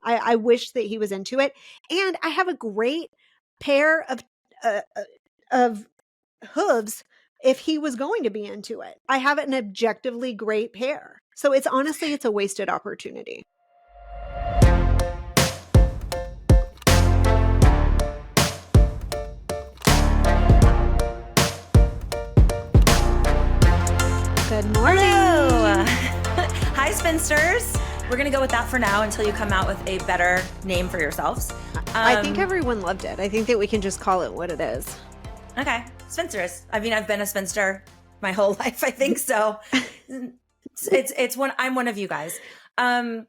I wish that he was into it. And I have a great pair of hooves if he was going to be into it. I have an objectively great pair. So it's honestly, it's a wasted opportunity. Good morning. Hello. Hi, Spinsters. We're going to go with that for now until you come out with a better name for yourselves. I think everyone loved it. I think that we can just call it what it is. Okay. Spinsters. I mean, I've been a spinster my whole life, I think. So I'm one of you guys. Today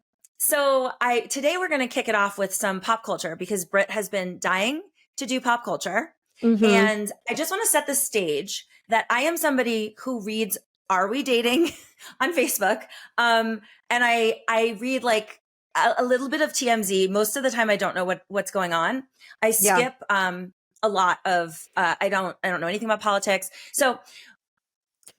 we're going to kick it off with some pop culture because Brit has been dying to do pop culture. Mm-hmm. And I just want to set the stage that I am somebody who reads Are We Dating on Facebook. And I read like a little bit of TMZ. Most of the time I don't know what's going on. I skip a lot of I don't know anything about politics. So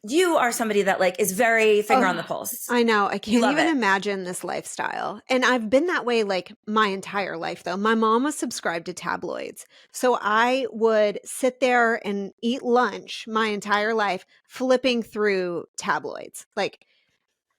you are somebody that like is very finger on the pulse. I know. I can't even imagine this lifestyle. And I've been that way like my entire life though. My mom was subscribed to tabloids. So I would sit there and eat lunch my entire life flipping through tabloids. Like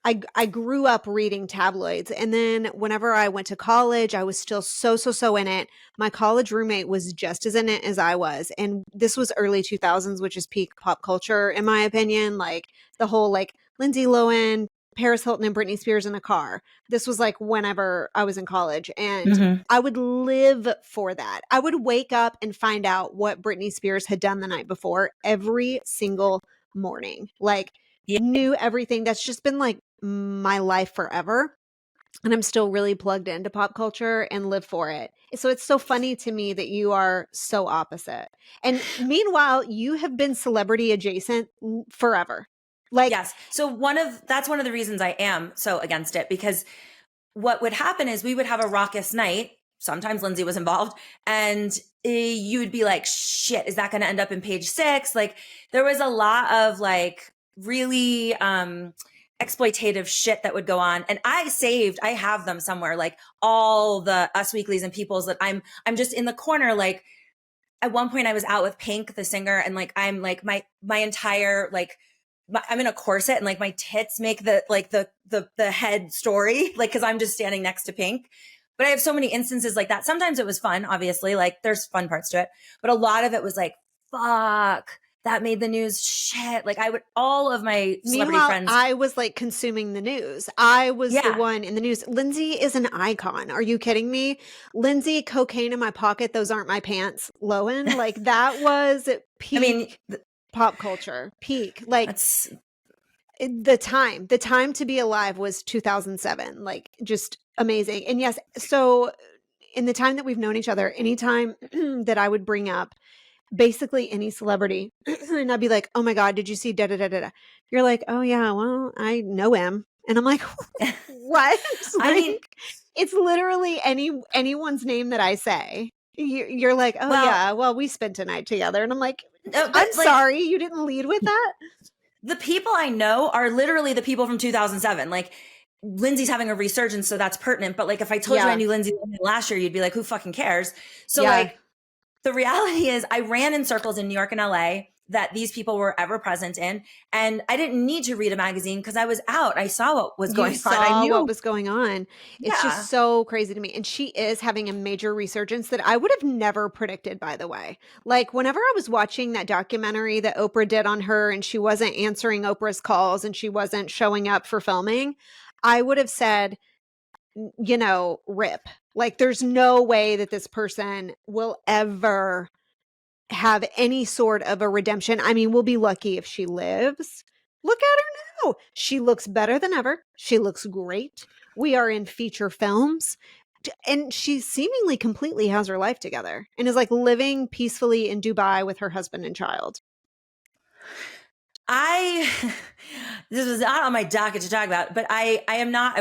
I grew up reading tabloids. And then whenever I went to college, I was still so in it. My college roommate was just as in it as I was. And this was early 2000s, which is peak pop culture, in my opinion. Like the whole like Lindsay Lohan, Paris Hilton, and Britney Spears in a car. This was like whenever I was in college. And I would live for that. I would wake up and find out what Britney Spears had done the night before every single morning. Like knew everything. That's just been like my life forever. And I'm still really plugged into pop culture and live for it. So it's so funny to me that you are so opposite. And meanwhile, you have been celebrity adjacent forever. Like, yes. So that's one of the reasons I am so against it, because what would happen is we would have a raucous night. Sometimes Lindsay was involved and you would be like, shit, is that going to end up in page 6? Like there was a lot of like really, exploitative shit that would go on. And I have them somewhere, like all the Us Weeklies and Peoples that I'm just in the corner. Like at one point I was out with Pink, the singer. And like, I'm like my entire, like I'm in a corset and like my tits make the head story, like, cause I'm just standing next to Pink. But I have so many instances like that. Sometimes it was fun, obviously, like there's fun parts to it, but a lot of it was like, fuck, that made the news, shit. Like all of my celebrity friends. I was like consuming the news. I was the one in the news. Lindsay is an icon. Are you kidding me? Lindsay, cocaine in my pocket. Those aren't my pants. Lohan. Like that was peak pop culture. Peak. Like the time to be alive was 2007. Like just amazing. And yes. So in the time that we've known each other, anytime that I would bring up basically any celebrity and I'd be like, oh my God, did you see da da da da? You're like, oh yeah, well, I know him. And I'm like, what? It's literally anyone's name that I say. You're like, oh yeah, well, we spent a night together. And I'm like, I'm sorry, you didn't lead with that. The people I know are literally the people from 2007. Like Lindsay's having a resurgence, so that's pertinent. But like, if I told you I knew Lindsay last year, you'd be like, who fucking cares? So like, the reality is I ran in circles in New York and LA that these people were ever present in. And I didn't need to read a magazine because I was out. I saw what was going on. I knew what was going on. It's just so crazy to me. And she is having a major resurgence that I would have never predicted, by the way. Like whenever I was watching that documentary that Oprah did on her and she wasn't answering Oprah's calls and she wasn't showing up for filming, I would have said, you know, rip. Like there's no way that this person will ever have any sort of a redemption. I mean, we'll be lucky if she lives. Look at her now. She looks better than ever. She looks great. We are in feature films. And she seemingly completely has her life together and is like living peacefully in Dubai with her husband and child. This was not on my docket to talk about, but I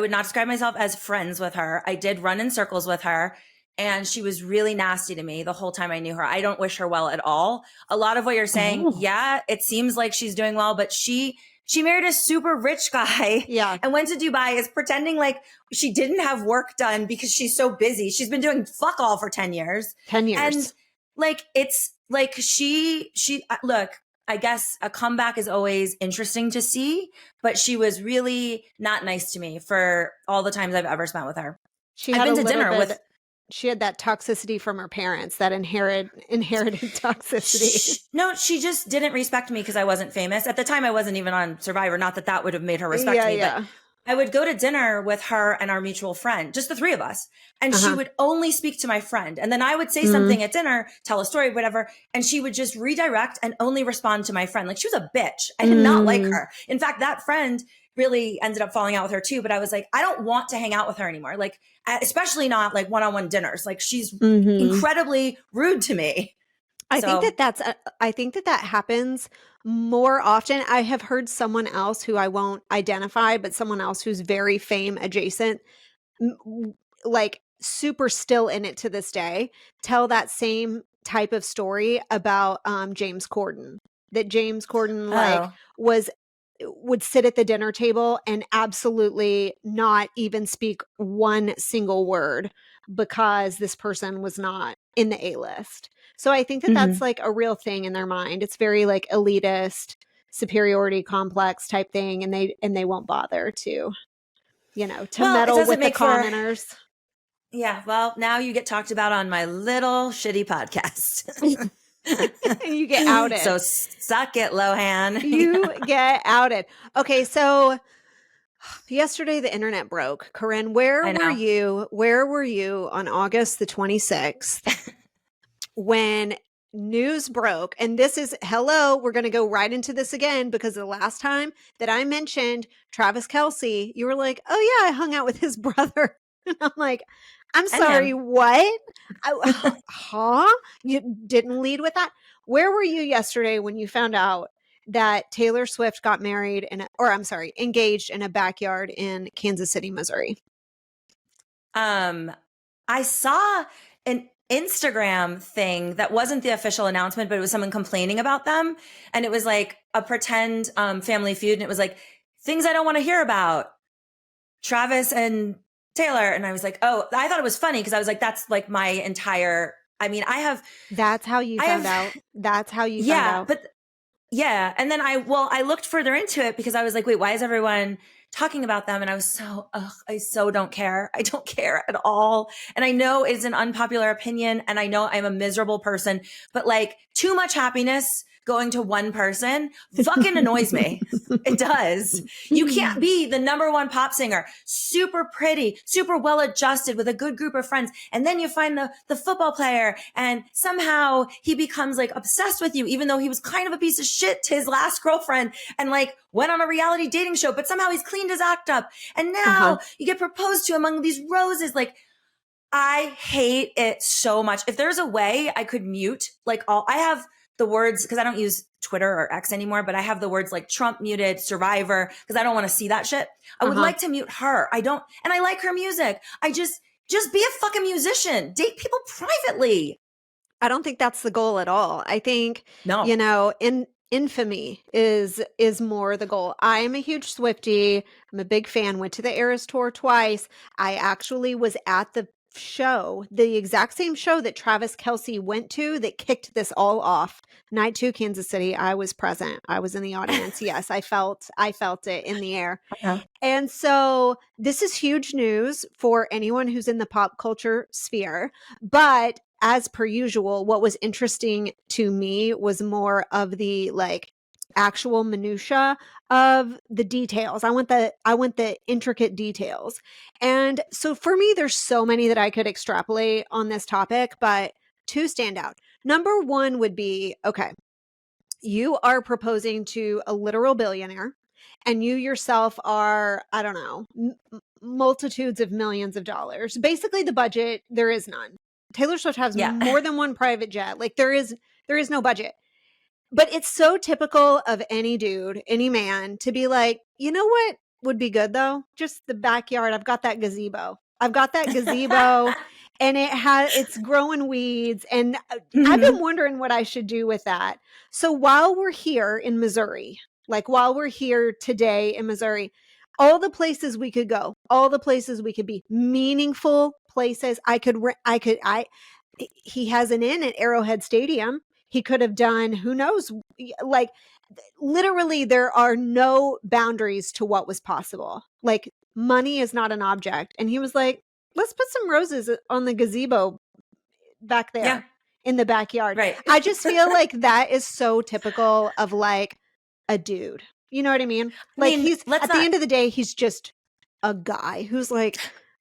would not describe myself as friends with her. I did run in circles with her and she was really nasty to me the whole time I knew her. I don't wish her well at all. A lot of what you're saying, it seems like she's doing well, but she She married a super rich guy and went to Dubai, is pretending like she didn't have work done because she's so busy. She's been doing fuck all for 10 years. 10 years. And like, it's like look, I guess a comeback is always interesting to see, but she was really not nice to me for all the times I've ever spent with her. I've been to dinner with. She had that toxicity from her parents, that inherited toxicity. No, she just didn't respect me because I wasn't famous. At the time, I wasn't even on Survivor. Not that that would have made her respect me, but I would go to dinner with her and our mutual friend, just the three of us. And she would only speak to my friend. And then I would say something at dinner, tell a story, whatever. And she would just redirect and only respond to my friend. Like, she was a bitch. I did not like her. In fact, that friend really ended up falling out with her too. But I was like, I don't want to hang out with her anymore. Like, especially not like one-on-one dinners. Like, she's incredibly rude to me. I think that happens more often. I have heard someone else who I won't identify, but someone else who's very fame adjacent, like super still in it to this day, tell that same type of story about James Corden. That James Corden would sit at the dinner table and absolutely not even speak one single word because this person was not in the A-list. So I think that that's like a real thing in their mind. It's very like elitist, superiority complex type thing. And they won't bother to meddle with the commoners. Yeah. Well, now you get talked about on my little shitty podcast. You get outed. So suck it, Lohan. You get outed. Okay. So yesterday the internet broke. Corinne, where were you? Where were you on August the 26th? When news broke, and this is, we're going to go right into this again, because the last time that I mentioned Travis Kelce, you were like, oh yeah, I hung out with his brother. And I'm like, I'm sorry, what? Huh? You didn't lead with that? Where were you yesterday when you found out that Taylor Swift got married engaged in a backyard in Kansas City, Missouri? I saw an Instagram thing that wasn't the official announcement, but it was someone complaining about them. And it was like a pretend Family Feud. And it was like, things I don't want to hear about, Travis and Taylor. And I was like, oh, I thought it was funny because I was like, that's like my entire, that's how you found out. That's how you found out. But yeah. And then I looked further into it because I was like, wait, why is everyone talking about them? And I was I so don't care. I don't care at all. And I know it's an unpopular opinion, and I know I'm a miserable person, but like, too much happiness going to one person fucking annoys me. It does. You can't be the number one pop singer, super pretty, super well adjusted with a good group of friends. And then you find the football player, and somehow he becomes like obsessed with you, even though he was kind of a piece of shit to his last girlfriend and like went on a reality dating show, but somehow he's cleaned his act up. And now you get proposed to among these roses. Like, I hate it so much. If there's a way I could mute I have the words, because I don't use Twitter or X anymore, but I have the words like Trump muted, Survivor, because I don't want to see that shit. I would like to mute her. I don't, and I like her music. I just be a fucking musician. Date people privately. I don't think that's the goal at all. I think, infamy is more the goal. I am a huge Swiftie. I'm a big fan. Went to the Eras Tour twice. I actually was at the show, the exact same show that Travis Kelce went to that kicked this all off. Night 2, Kansas City. I was present. I was in the audience. Yes, I felt it in the air. And so this is huge news for anyone who's in the pop culture sphere. But as per usual, what was interesting to me was more of the actual minutia of the details. I want the intricate details. And so for me, there's so many that I could extrapolate on this topic, but 2 stand out. Number 1 would be, okay, you are proposing to a literal billionaire, and you yourself are, I don't know, multitudes of millions of dollars. Basically the budget, there is none. Taylor Swift has more than one private jet. Like, there is no budget. But it's so typical of any dude, any man, to be like, you know what would be good though? Just the backyard. I've got that gazebo. And it's growing weeds. And I've been wondering what I should do with that. So while we're here in Missouri, Like while we're here today in Missouri, all the places we could go, all the places we could be, meaningful places. He has an inn at Arrowhead Stadium. He could have done, who knows, like literally there are no boundaries to what was possible. Like money is not an object. And he was like, let's put some roses on the gazebo back there. Yeah. In the backyard. Right. I just feel like that is so typical of like a dude. You know what I mean? Like he's at the end of the day, he's just a guy who's like,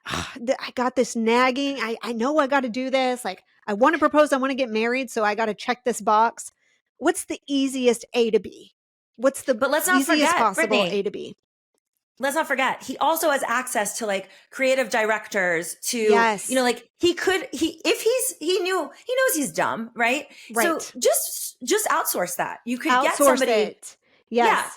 I got this nagging. I know I got to do this. Like I want to propose. I want to get married. So I got to check this box. What's the easiest A to B? What's the easiest possible Britney, A to B? Let's not forget, he also has access to like creative directors to, you know, like he knows he's dumb, right? So just outsource that. You could get somebody. Yes. Yeah.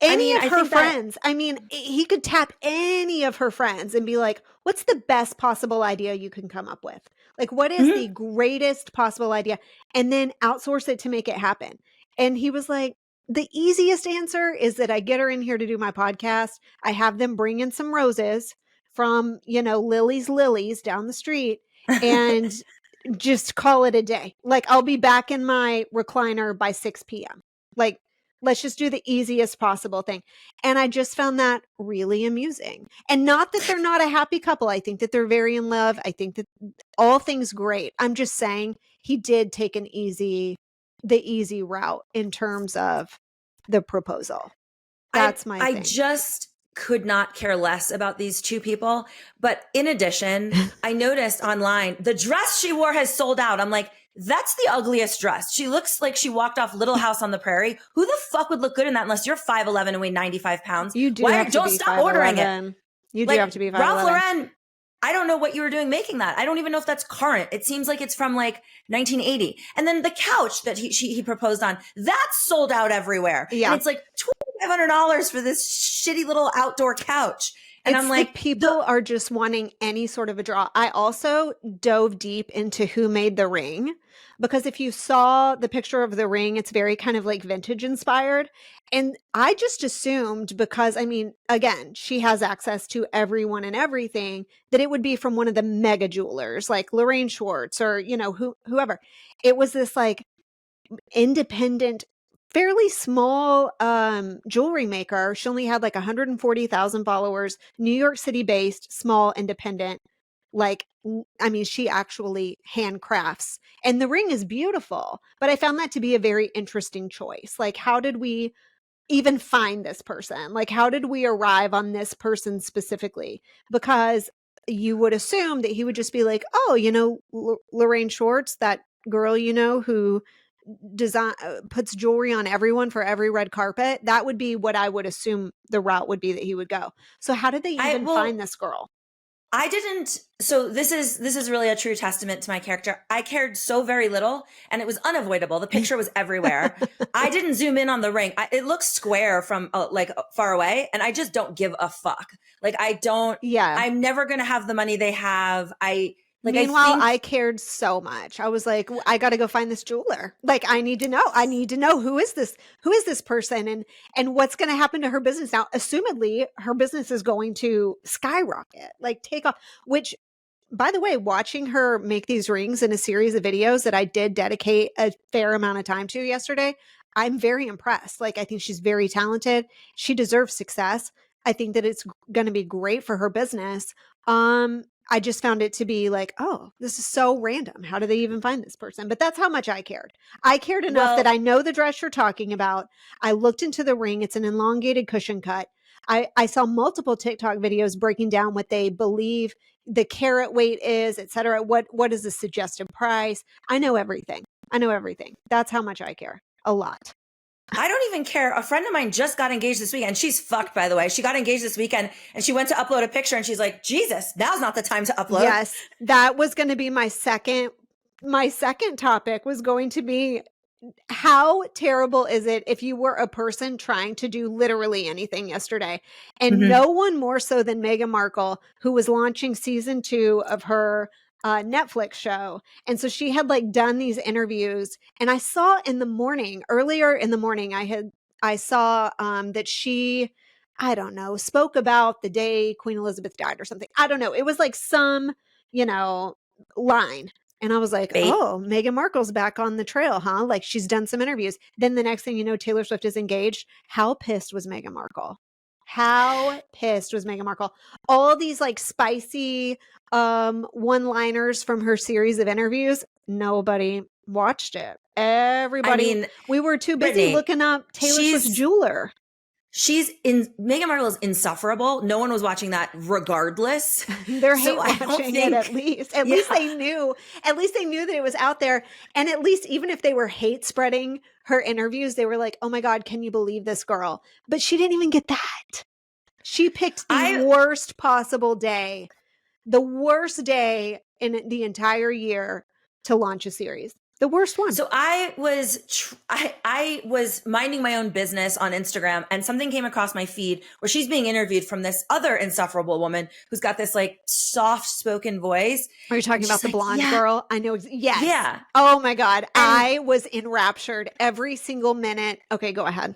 Any of her friends. I mean, he could tap any of her friends and be like, what's the best possible idea you can come up with? Like, what is the greatest possible idea? And then outsource it to make it happen. And he was like, the easiest answer is that I get her in here to do my podcast. I have them bring in some roses from, you know, Lily's Lilies down the street and just call it a day. Like I'll be back in my recliner by 6 p.m. Like, let's just do the easiest possible thing. And I just found that really amusing. And not that they're not a happy couple. I think that they're very in love. I think that all things great. I'm just saying he did take the easy route in terms of the proposal. That's my thing. I just could not care less about these two people. But in addition, I noticed online the dress she wore has sold out. I'm like, that's the ugliest dress. She looks like she walked off Little House on the Prairie. Who the fuck would look good in that unless you're 5'11" and weigh 95 pounds? You do have to be stop 5'11". Ordering it. You do have to be 5'11". Ralph Lauren, I don't know what you were doing making that. I don't even know if that's current. It seems like it's from like 1980. And then the couch that he proposed on, that's sold out everywhere. Yeah. And it's like $2,500 for this shitty little outdoor couch. And I'm like, people are just wanting any sort of a draw. I also dove deep into who made the ring, because if you saw the picture of the ring, it's very kind of like vintage inspired. And I just assumed, because I mean, again, she has access to everyone and everything, that it would be from one of the mega jewelers like Lorraine Schwartz or, you know, whoever. It was this like independent, fairly small jewelry maker. She only had like 140,000 followers, New York City based, small, independent. Like, I mean, she actually handcrafts, and the ring is beautiful, but I found that to be a very interesting choice. Like, how did we even find this person? Like, how did we arrive on this person specifically? Because you would assume that he would just be like, oh, you know, Lorraine Schwartz, that girl, you know, who puts jewelry on everyone for every red carpet. That would be what I would assume the route would be that he would go. So how did they even find this girl? I didn't. So this is really a true testament to my character. I cared so very little, and it was unavoidable. The picture was everywhere. I didn't zoom in on the ring. It looks square from like far away, and I just don't give a fuck. Like I don't. Yeah. I'm never gonna have the money they have. Meanwhile, I cared so much. I was like, I got to go find this jeweler. Like, I need to know. I need to know who is this person, and what's going to happen to her business now. Assumedly, her business is going to skyrocket, like take off. Which, by the way, watching her make these rings in a series of videos that I did dedicate a fair amount of time to yesterday, I'm very impressed. Like, I think she's very talented. She deserves success. I think that it's going to be great for her business. I just found it to be like, oh, this is so random. How do they even find this person? But that's how much I cared. I cared enough that I know the dress you're talking about. I looked into the ring. It's an elongated cushion cut. I saw multiple TikTok videos breaking down what they believe the carat weight is, et cetera. What is the suggested price? I know everything. That's how much I care. A lot. I don't even care. A friend of mine just got engaged this weekend. She's fucked, by the way. She got engaged this weekend and she went to upload a picture and she's like, Jesus, now's not the time to upload. Yes. That was going to be my second topic was going to be, how terrible is it if you were a person trying to do literally anything yesterday? And no one more so than Meghan Markle, who was launching season 2 of her Netflix show. And so she had like done these interviews, and I saw earlier in the morning, I had I saw that she, I don't know, spoke about the day Queen Elizabeth died or something. I don't know. It was like some, line. And I was like, Bait. oh, Meghan Markle's back on the trail, huh? Like she's done some interviews. Then the next thing you know, Taylor Swift is engaged. How pissed was Meghan Markle? How pissed was Meghan Markle? All these like spicy one-liners from her series of interviews, nobody watched it. I Everybody, mean, we were too busy Brittany, looking up Taylor Swift's jeweler. Meghan Markle is insufferable. No one was watching that regardless. They're hate watching it at least. At least they knew that it was out there. And at least even if they were hate spreading her interviews, they were like, oh my God, can you believe this girl? But she didn't even get that. She picked the worst possible day, the worst day in the entire year to launch a series. The worst one. So I was minding my own business on Instagram, and something came across my feed where she's being interviewed from this other insufferable woman who's got this like soft spoken voice. Are you talking about the blonde girl? I know. Yes. Yeah. Oh my God. I was enraptured every single minute. Okay, go ahead.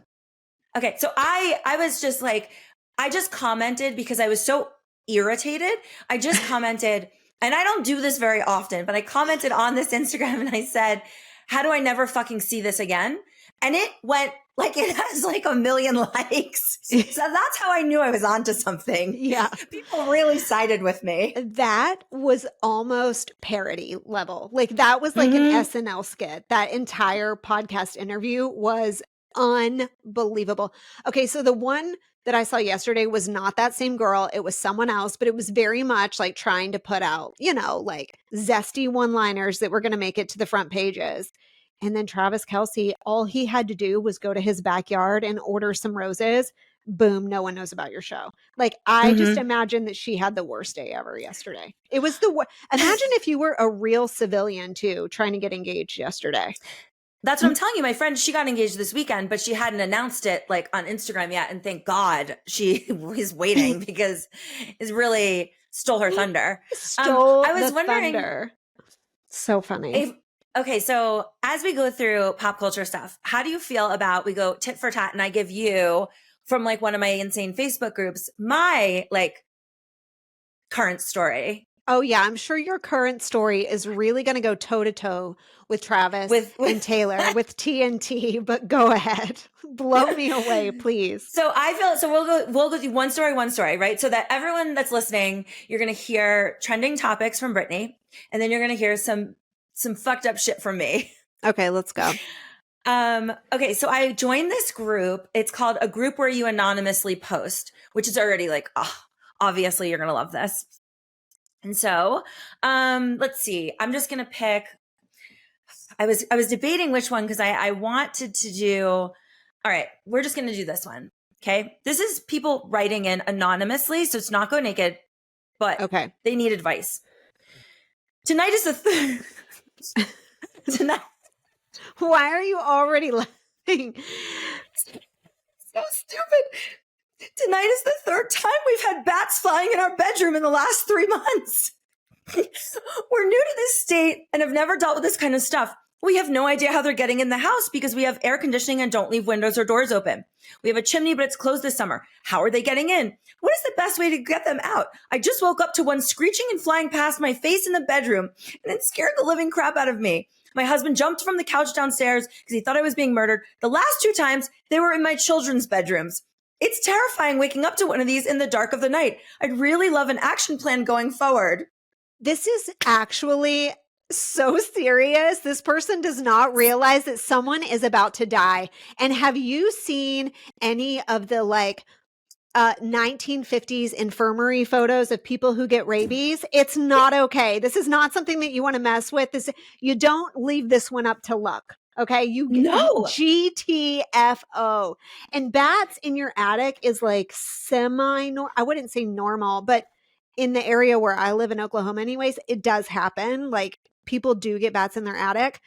Okay. So I was just like, I just commented because I was so irritated. I just commented, and I don't do this very often, but I commented on this Instagram and I said, how do I never fucking see this again? And it went like, it has like 1 million likes. So that's how I knew I was onto something. Yeah. People really sided with me. That was almost parody level. Like that was like an SNL skit. That entire podcast interview was unbelievable. Okay. So the one that I saw yesterday was not that same girl. It was someone else, but it was very much like trying to put out, like zesty one-liners that were going to make it to the front pages. And then Travis Kelce, all he had to do was go to his backyard and order some roses. Boom, no one knows about your show. Like I just imagine that she had the worst day ever yesterday. It was the worst. Imagine if you were a real civilian too, trying to get engaged yesterday. That's what I'm telling you. My friend, she got engaged this weekend, but she hadn't announced it like on Instagram yet. And thank God she was waiting because it really stole her thunder. I was wondering. Thunder. So funny. Okay. So as we go through pop culture stuff, how do you feel about, we go tit for tat and I give you from like one of my insane Facebook groups, my like current story. Oh yeah, I'm sure your current story is really going to go toe to toe with Travis and Taylor with TNT, but go ahead. Blow me away, please. So I feel, so we'll go through one story, right? So that everyone that's listening, you're going to hear trending topics from Britney, and then you're going to hear some fucked up shit from me. Okay, let's go. Okay, so I joined this group. It's called A Group Where You Anonymously Post, which is already like, obviously you're going to love this. And so, let's see. I'm just going to pick, I was debating which one because I wanted to do, all right, we're just going to do this one. Okay. This is people writing in anonymously. So it's not Go Naked, but okay, they need advice. Tonight is tonight. Why are you already laughing? So stupid. Tonight is the third time we've had bats flying in our bedroom in the last 3 months. We're new to this state and have never dealt with this kind of stuff. We have no idea how they're getting in the house because we have air conditioning and don't leave windows or doors open. We have a chimney, but it's closed this summer. How are they getting in? What is the best way to get them out? I just woke up to one screeching and flying past my face in the bedroom, and it scared the living crap out of me. My husband jumped from the couch downstairs because he thought I was being murdered. The last 2 times, they were in my children's bedrooms. It's terrifying waking up to one of these in the dark of the night. I'd really love an action plan going forward. This is actually so serious. This person does not realize that someone is about to die. And have you seen any of the 1950s infirmary photos of people who get rabies? It's not okay. This is not something that you want to mess with. You don't leave this one up to luck. Okay. No. GTFO. And bats in your attic is like I wouldn't say normal, but in the area where I live in Oklahoma anyways, it does happen. Like people do get bats in their attic,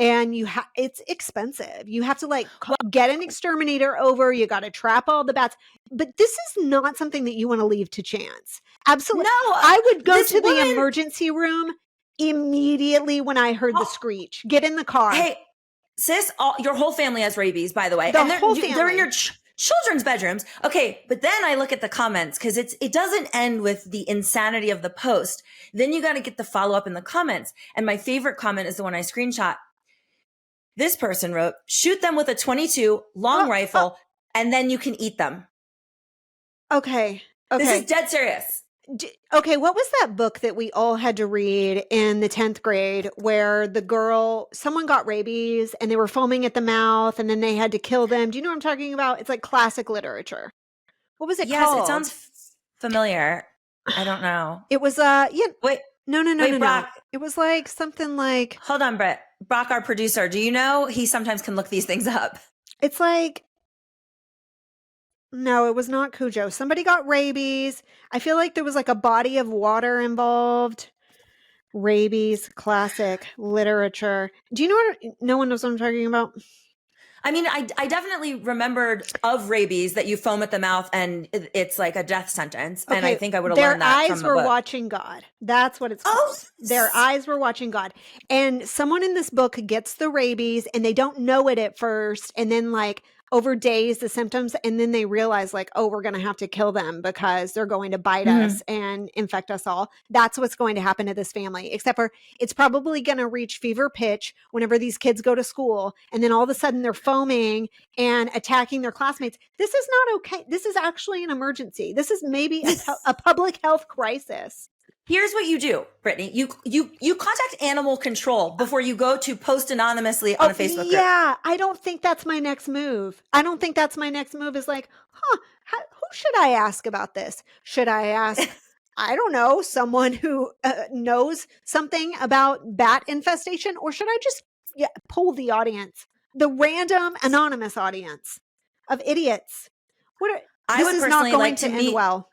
and it's expensive. You have to get an exterminator over. You got to trap all the bats. But this is not something that you want to leave to chance. Absolutely. No. I would go to the emergency room immediately when I heard the screech. Get in the car. Hey, sis, your whole family has rabies, by the way. The and whole they're in family. your children's bedrooms. Okay. But then I look at the comments because it doesn't end with the insanity of the post. Then you got to get the follow up in the comments. And my favorite comment is the one I screenshot. This person wrote, shoot them with a 22 long rifle and then you can eat them. Okay. This is dead serious. Okay, what was that book that we all had to read in the 10th grade where someone got rabies and they were foaming at the mouth and then they had to kill them? Do you know what I'm talking about? It's like classic literature. What was it called? Yes, it sounds familiar. I don't know. It was, Wait. No. Brock. It was like something like. Hold on, Brett. Brock, our producer, do you know he sometimes can look these things up? It's like. No, it was not Cujo. Somebody got rabies. I feel like there was like a body of water involved. Rabies, classic literature. Do you know what? No one knows what I'm talking about. I mean, I definitely remembered of rabies that you foam at the mouth and it's like a death sentence. Okay. And I think I would have learned that from the book. Their eyes were watching God. That's what it's called. Oh, their eyes were watching God. And someone in this book gets the rabies and they don't know it at first. And then like over days, the symptoms, and then they realize like, oh, we're going to have to kill them because they're going to bite us and infect us all. That's what's going to happen to this family, except for it's probably going to reach fever pitch whenever these kids go to school. And then all of a sudden they're foaming and attacking their classmates. This is not okay. This is actually an emergency. This is maybe a public health crisis. Here's what you do, Brittany. You contact animal control before you go to post anonymously on a Facebook group. Yeah, I don't think that's my next move. Is like, who should I ask about this? Should I ask, I don't know, someone who knows something about bat infestation? Or should I just poll the audience, the random anonymous audience of idiots? I would personally like to meet well.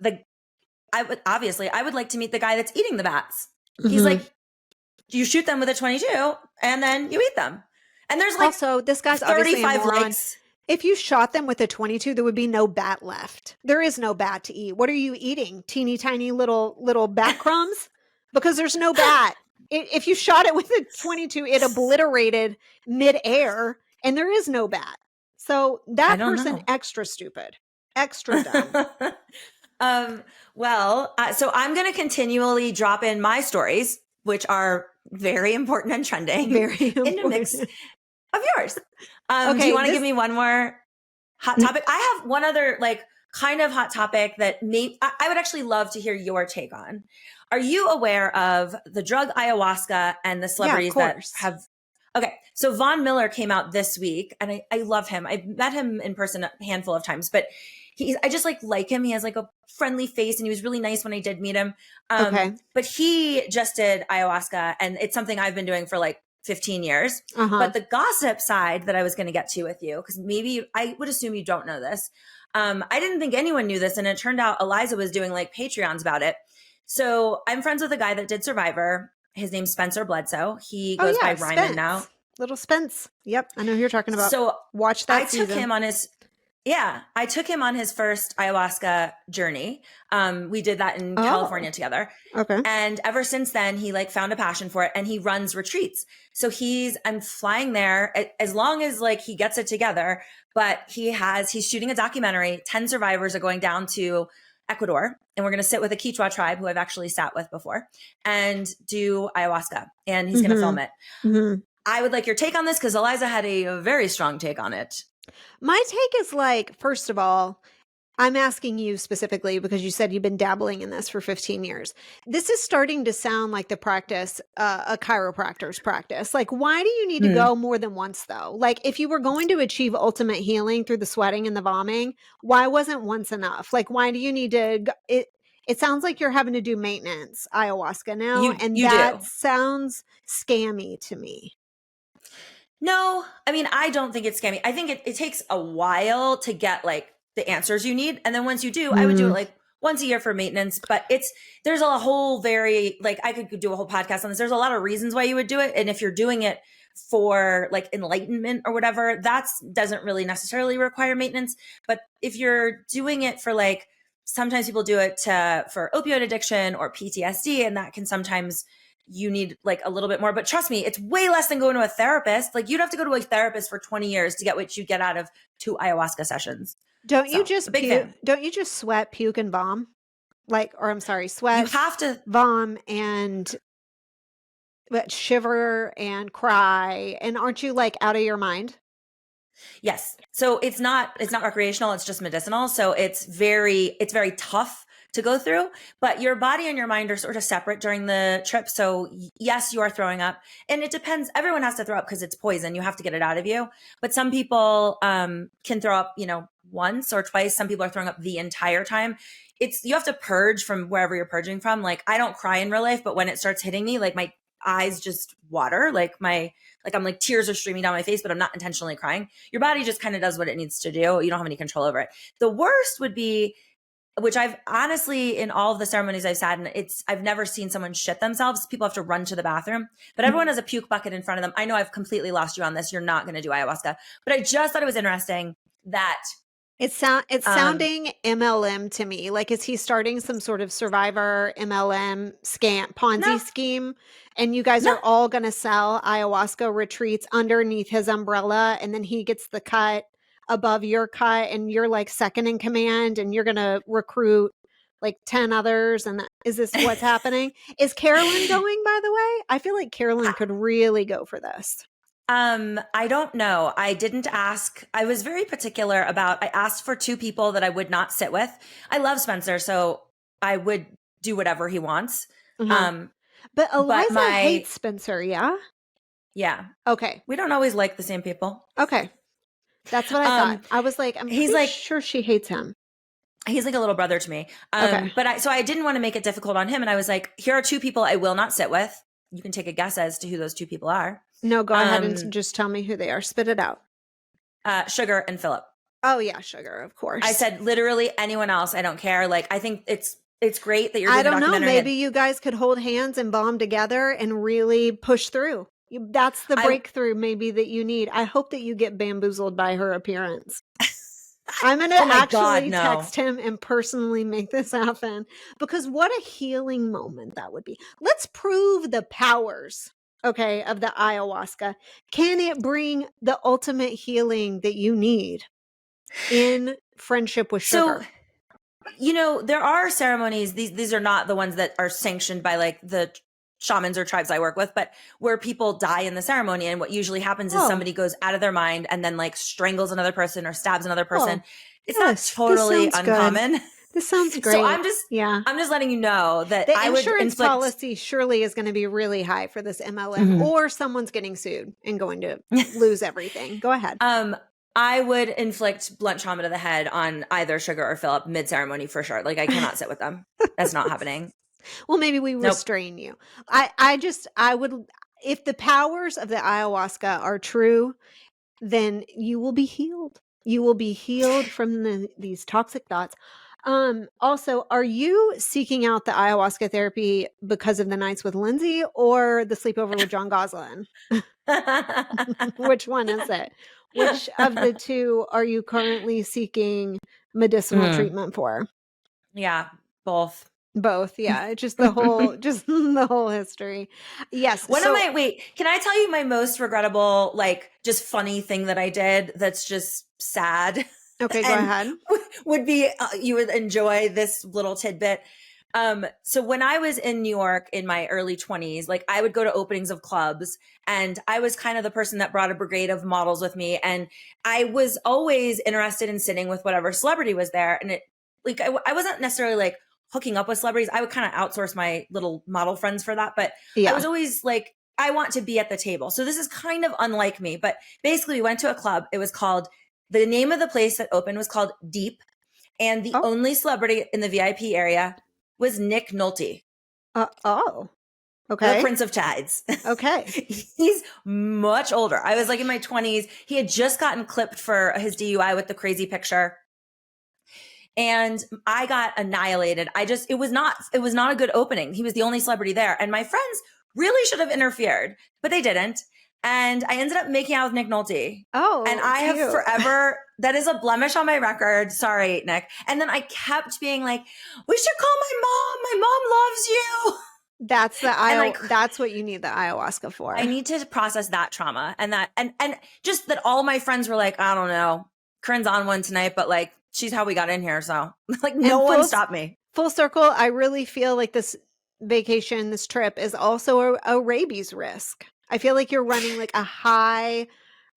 I would like to meet the guy that's eating the bats. He's like, you shoot them with a 22 and then you eat them. And there's like also this guy's 35 likes. If you shot them with a 22, there would be no bat left. There is no bat to eat. What are you eating? Teeny tiny little bat crumbs? Because there's no bat. If you shot it with a 22, it obliterated midair and there is no bat. So that person extra stupid, extra dumb. So I'm going to continually drop in my stories, which are very important and trending, in a mix of yours. Do you want to give me one more hot topic? I have one other like kind of hot topic that I would actually love to hear your take on. Are you aware of the drug ayahuasca and the celebrities that have? Okay. So Von Miller came out this week and I love him. I've met him in person a handful of times, but I just like him. He has like a friendly face and he was really nice when I did meet him. But he just did ayahuasca and it's something I've been doing for like 15 years. But the gossip side that I was going to get to with you, because maybe I would assume you don't know this. I didn't think anyone knew this. And it turned out Eliza was doing like Patreons about it. So I'm friends with a guy that did Survivor. His name's Spencer Bledsoe. He goes by Ryman now. Little Spence. Yep. I know who you're talking about. So watch that season. I took him on his first ayahuasca journey. We did that in California together. Okay. And ever since then, he like found a passion for it and he runs retreats. So I'm flying there as long as like he gets it together, but he's shooting a documentary. 10 survivors are going down to Ecuador and we're going to sit with a Kichwa tribe who I've actually sat with before and do ayahuasca and he's going to film it. I would like your take on this because Eliza had a very strong take on it. My take is like, first of all, I'm asking you specifically because you said you've been dabbling in this for 15 years. This is starting to sound like the practice, a chiropractor's practice. Like, why do you need to go more than once though? Like, if you were going to achieve ultimate healing through the sweating and the vomiting, why wasn't once enough? Like, why do you need to It sounds like you're having to do maintenance ayahuasca now. That sounds scammy to me. No, I mean, I don't think it's scammy. I think it takes a while to get like the answers you need. And then once you do, I would do it like once a year for maintenance, but there's a whole I could do a whole podcast on this. There's a lot of reasons why you would do it. And if you're doing it for like enlightenment or whatever, doesn't really necessarily require maintenance. But if you're doing it for sometimes people do it for opioid addiction or PTSD, and that can sometimes you need like a little bit more. But trust me, it's way less than going to a therapist. Like you'd have to go to a therapist for 20 years to get what you get out of 2 ayahuasca sessions. Don't you So, just a big puke? fan. Don't you just sweat, puke, and vom? Like, or I'm sorry, You sweat, have to. vom, and shiver and cry. And aren't you like out of your mind? Yes. So it's not recreational. It's just medicinal. So it's very tough to go through, but your body and your mind are sort of separate during the trip. So yes, you are throwing up, and it depends. Everyone has to throw up because it's poison. You have to get it out of you. But some people can throw up, once or twice. Some people are throwing up the entire time. You have to purge from wherever you're purging from. Like I don't cry in real life, but when it starts hitting me, like my eyes just water, I'm like tears are streaming down my face, but I'm not intentionally crying. Your body just kind of does what it needs to do. You don't have any control over it. The worst would be, which I've honestly, in all of the ceremonies I've sat in, I've never seen someone shit themselves. People have to run to the bathroom, but everyone has a puke bucket in front of them. I know I've completely lost you on this. You're not going to do ayahuasca, but I just thought it was interesting that it's sounding MLM to me. Like, is he starting some sort of survivor MLM Ponzi scheme? And you guys are all going to sell ayahuasca retreats underneath his umbrella, and then he gets the cut above your cut, and you're like second in command, and you're going to recruit like 10 others. And is this what's happening? Is Carolyn going, by the way? I feel like Carolyn could really go for this. I don't know. I didn't ask. I was very particular I asked for 2 people that I would not sit with. I love Spencer, so I would do whatever he wants. But Eliza hates Spencer, yeah? Yeah. Okay. We don't always like the same people. Okay. That's what I thought. I was like, I'm sure she hates him. He's like a little brother to me. Okay. But I didn't want to make it difficult on him. And I was like, here are 2 people I will not sit with. You can take a guess as to who those 2 people are. No, go ahead and just tell me who they are. Spit it out. Sugar and Phillip. Oh yeah, Sugar, of course. I said literally anyone else. I don't care. Like, I think it's great that you're doing I don't know. Maybe you guys could hold hands and bond together and really push through. That's the breakthrough maybe that you need. I hope that you get bamboozled by her appearance. I'm going to text him and personally make this happen, because what a healing moment that would be. Let's prove the powers, okay, of the ayahuasca. Can it bring the ultimate healing that you need in friendship with Sugar? So, there are ceremonies. These are not the ones that are sanctioned by like the shamans or tribes I work with, but where people die in the ceremony. And what usually happens is somebody goes out of their mind and then like strangles another person or stabs another person. It's not totally uncommon. Good. This sounds great. So I'm just letting you know that the insurance policy surely is going to be really high for this MLM, or someone's getting sued and going to lose everything. Go ahead. I would inflict blunt trauma to the head on either Sugar or Phillip mid-ceremony for sure. Like I cannot sit with them. That's not happening. Well, maybe we restrain you. I would, if the powers of the ayahuasca are true, then you will be healed. You will be healed from these toxic thoughts. Also, are you seeking out the ayahuasca therapy because of the nights with Lindsay or the sleepover with John Goslin? Which one is it? Which of the 2 are you currently seeking medicinal treatment for? Yeah, both. Both, yeah. Just the whole history. Yes. Wait, can I tell you my most regrettable, like just funny thing that I did that's just sad? Okay, go ahead. Would be, you would enjoy this little tidbit. So when I was in New York in my early 20s, like I would go to openings of clubs, and I was kind of the person that brought a brigade of models with me. And I was always interested in sitting with whatever celebrity was there. And I wasn't necessarily like hooking up with celebrities. I would kind of outsource my little model friends for that. But I was always like, I want to be at the table. So this is kind of unlike me. But basically we went to a club. It was the name of the place that opened was called Deep. And the only celebrity in the VIP area was Nick Nolte. Okay. The Prince of Tides. Okay. He's much older. I was like in my 20s. He had just gotten clipped for his DUI with the crazy picture. And I got annihilated. It was not a good opening. He was the only celebrity there. And my friends really should have interfered, but they didn't. And I ended up making out with Nick Nolte. Oh, and I have forever, that is a blemish on my record. Sorry, Nick. And then I kept being like, we should call my mom. My mom loves you. That's And like, that's what you need the ayahuasca for. I need to process that trauma and that, and just that all my friends were like, I don't know, Corinne's on one tonight, but like, she's how we got in here. So like, no one stopped me. Full circle. I really feel like this vacation, this trip is also a rabies risk. I feel like you're running like a high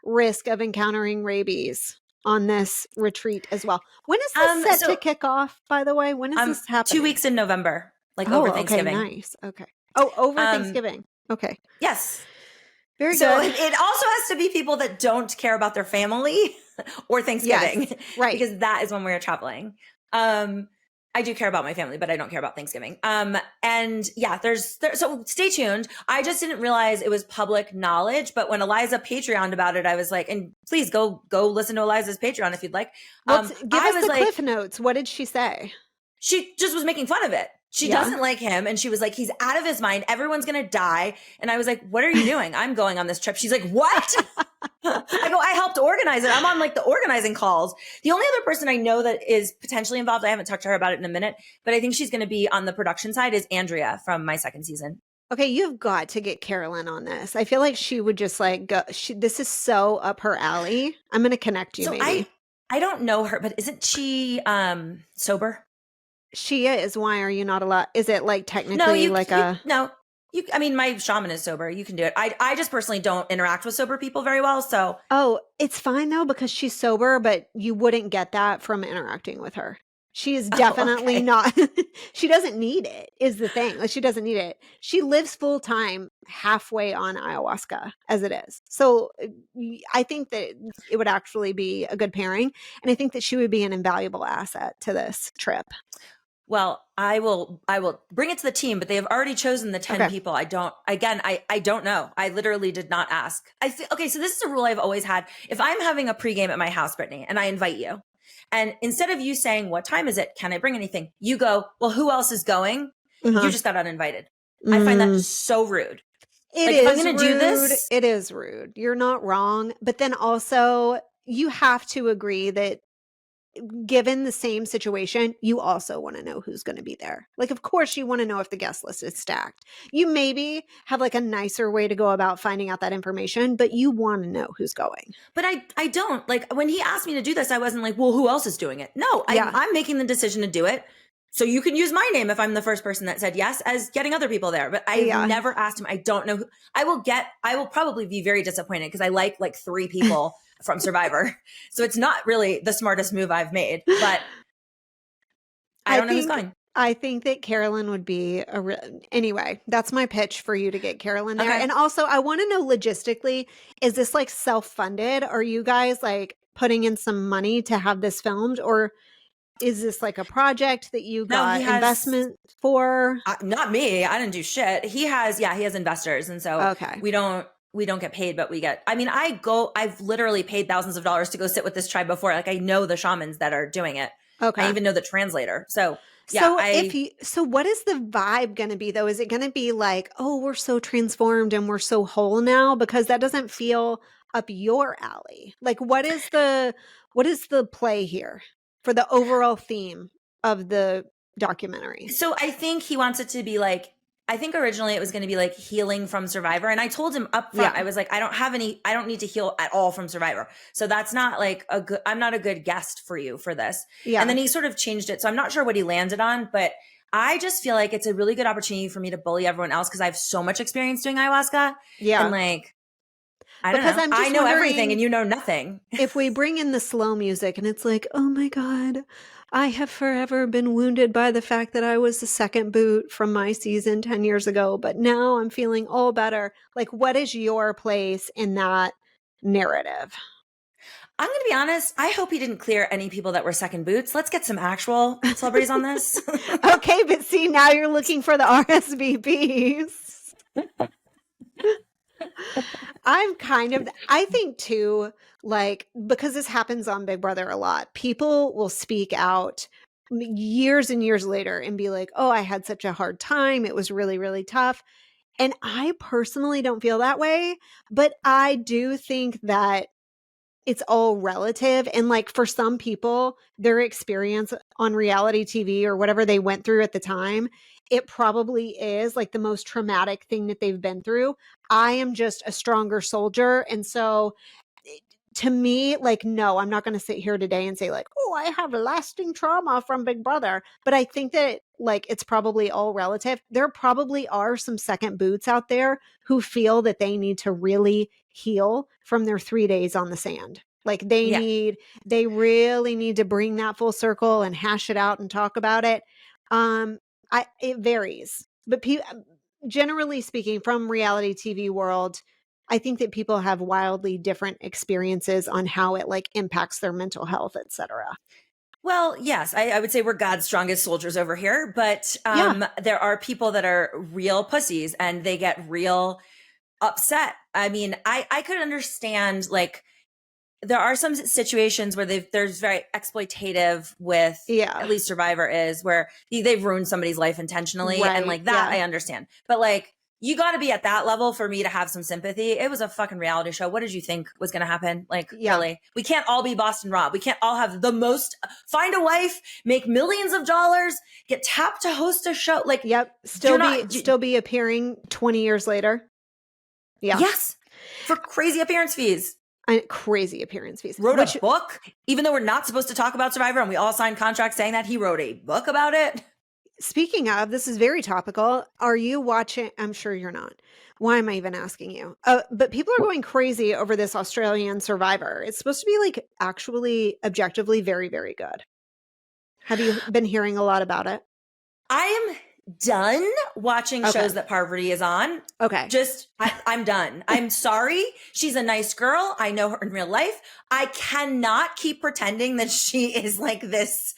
risk of encountering rabies on this retreat as well. When is this set to kick off, by the way? When is this happening? 2 weeks in November, like over Thanksgiving. Okay, nice. Okay. Oh, over Thanksgiving. Okay. Yes. Very so good. It also has to be people that don't care about their family or Thanksgiving. Yes, right. Because that is when we're traveling. I do care about my family, but I don't care about Thanksgiving. And yeah, so stay tuned. I just didn't realize it was public knowledge, but when Eliza Patreoned about it, I was like, and please go listen to Eliza's Patreon if you'd like. Give us the cliff notes. What did she say? She just was making fun of it. She doesn't like him. And she was like, he's out of his mind. Everyone's going to die. And I was like, what are you doing? I'm going on this trip. She's like, what? I go, I helped organize it. I'm on like the organizing calls. The only other person I know that is potentially involved, I haven't talked to her about it in a minute, but I think she's going to be on the production side, is Andrea from my second season. Okay, you've got to get Carolyn on this. I feel like she would just like go, this is so up her alley. I'm going to connect you maybe. I don't know her, but isn't she sober? She is. Why are you not allowed? Is it like technically I mean, my shaman is sober. You can do it. I just personally don't interact with sober people very well. So. Oh, it's fine though, because she's sober, but you wouldn't get that from interacting with her. She is definitely not. She doesn't need it, is the thing. Like, she doesn't need it. She lives full time halfway on ayahuasca as it is. So I think that it would actually be a good pairing. And I think that she would be an invaluable asset to this trip. Well, I will bring it to the team, but they have already chosen the 10 people. I don't know. I literally did not ask. So this is a rule I've always had. If I'm having a pregame at my house, Brittany, and I invite you, and instead of you saying, what time is it? Can I bring anything? You go, well, who else is going? You just got uninvited. I find that so rude. If I'm going to do this, it is rude. You're not wrong. But then also you have to agree that given the same situation, you also want to know who's going to be there. Like, of course, you want to know if the guest list is stacked. You maybe have like a nicer way to go about finding out that information, but you want to know who's going. But I don't. Like, when he asked me to do this, I wasn't like, well, who else is doing it? No, I'm making the decision to do it. So you can use my name if I'm the first person that said yes, as getting other people there. But I never asked him. I don't know who. I will probably be very disappointed because I like 3 people from Survivor. So it's not really the smartest move I've made, but I don't know who's going. I think that Carolyn would be anyway, that's my pitch for you to get Carolyn there. Okay. And also I want to know logistically, is this like self-funded? Are you guys like putting in some money to have this filmed, or is this like a project that you got investment for? Not me. I didn't do shit. He has investors. And so we don't get paid, but we get, I mean, I've literally paid thousands of dollars to go sit with this tribe before. Like, I know the shamans that are doing it. Okay. I even know the translator. So so what is the vibe going to be though? Is it going to be like, oh, we're so transformed and we're so whole now? Because that doesn't feel up your alley. Like, what is the play here for the overall theme of the documentary? So I think he wants it to be like, I think originally it was going to be like healing from Survivor. And I told him up front, I was like, I don't need to heal at all from Survivor. So that's not like I'm not a good guest for you for this. Yeah. And then he sort of changed it. So I'm not sure what he landed on, but I just feel like it's a really good opportunity for me to bully everyone else because I have so much experience doing ayahuasca. Yeah. And like, I don't know. I know everything and you know nothing. If we bring in the slow music and it's like, oh my God, I have forever been wounded by the fact that I was the second boot from my season 10 years ago, but now I'm feeling all better. Like, what is your place in that narrative? I'm going to be honest. I hope he didn't clear any people that were second boots. Let's get some actual celebrities on this. Okay, but see, now you're looking for the RSVPs. I think too, like, because this happens on Big Brother a lot, people will speak out years and years later and be like, oh, I had such a hard time. It was really, really tough. And I personally don't feel that way, but I do think that it's all relative. And like for some people, their experience on reality TV or whatever they went through at the time it probably is like the most traumatic thing that they've been through. I am just a stronger soldier. And so to me, like, no, I'm not going to sit here today and say like, oh, I have lasting trauma from Big Brother. But I think that like, it's probably all relative. There probably are some second boots out there who feel that they need to really heal from their 3 days on the sand. Like they really need to bring that full circle and hash it out and talk about it. It varies, but generally speaking, from reality TV world, I think that people have wildly different experiences on how it like impacts their mental health, etc. Well, yes, I would say we're God's strongest soldiers over here, but there are people that are real pussies and they get real upset. I mean, I could understand like there are some situations where there's very exploitative with at least Survivor is where they've ruined somebody's life intentionally and like that I understand. But like you got to be at that level for me to have some sympathy. It was a fucking reality show. What did you think was going to happen? Like really? We can't all be Boston Rob. We can't all have the most find a wife, make millions of dollars, get tapped to host a show. Like still be appearing 20 years later. Yeah. Yes. For crazy appearance fees. Crazy appearance fees. Wrote a book, even though we're not supposed to talk about Survivor and we all signed contracts saying that he wrote a book about it. Speaking of, this is very topical. Are you watching? I'm sure you're not. Why am I even asking you? But people are going crazy over this Australian Survivor. It's supposed to be like actually objectively very, very good. Have you been hearing a lot about it? I am done watching shows that Parvati is on. Okay. I'm done. I'm sorry. She's a nice girl. I know her in real life. I cannot keep pretending that she is like this,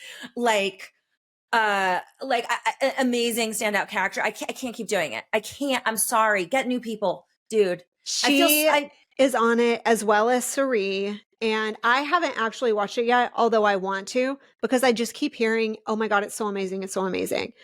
amazing standout character. I can't keep doing it. I can't. I'm sorry. Get new people, dude. She is on it as well as Suri. And I haven't actually watched it yet, although I want to, because I just keep hearing, oh my God, it's so amazing. It's so amazing.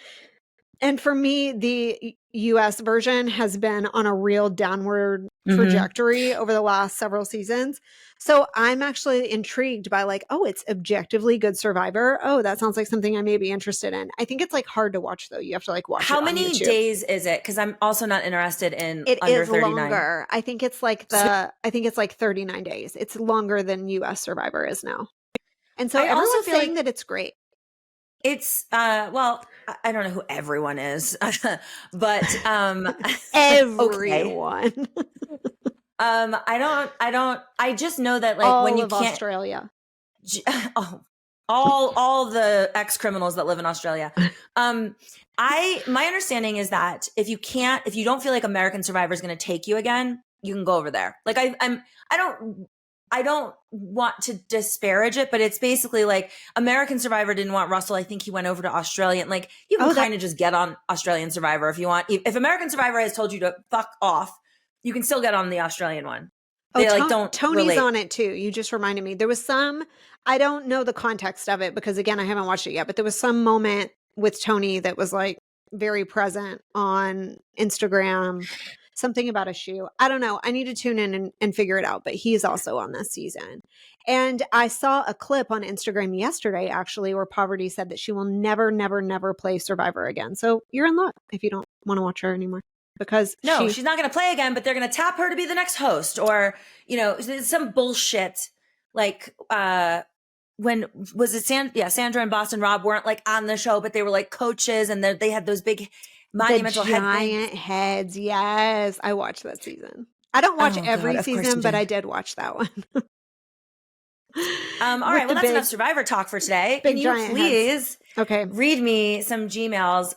And for me, the US version has been on a real downward trajectory over the last several seasons. So I'm actually intrigued by like, oh, it's objectively good Survivor. Oh, that sounds like something I may be interested in. I think it's like hard to watch though. You have to like watch it on YouTube. How many days is it? Because I'm also not interested in it under is 39. Longer. I think it's like 39 days. It's longer than US Survivor is now. And so everyone's saying that it's great. It's well, I don't know who everyone is, but everyone. I just know that like all when you of can't Australia. All the ex-criminals that live in Australia. My understanding is that if you don't feel like American Survivor is going to take you again, you can go over there. Like I don't want to disparage it, but it's basically like American Survivor didn't want Russell. I think he went over to Australian. Like you can kind of just get on Australian Survivor if you want. If American Survivor has told you to fuck off, you can still get on the Australian one. Tony's on it too. You just reminded me. There was I don't know the context of it because again, I haven't watched it yet, but there was some moment with Tony that was like very present on Instagram. Something about a shoe. I don't know. I need to tune in and figure it out, but he's also on this season. And I saw a clip on Instagram yesterday, actually, where Parvati said that she will never, never, never play Survivor again. So you're in luck if you don't want to watch her anymore. Because she's not going to play again, but they're going to tap her to be the next host or, some bullshit. Like, when was it Sandra and Boston Rob weren't like on the show, but they were like coaches and they had those big monumental giant heads. Yes. I watched that season. I don't watch every season, but I did watch that one. All right. Well, that's enough Survivor talk for today. Can you please read me some emails?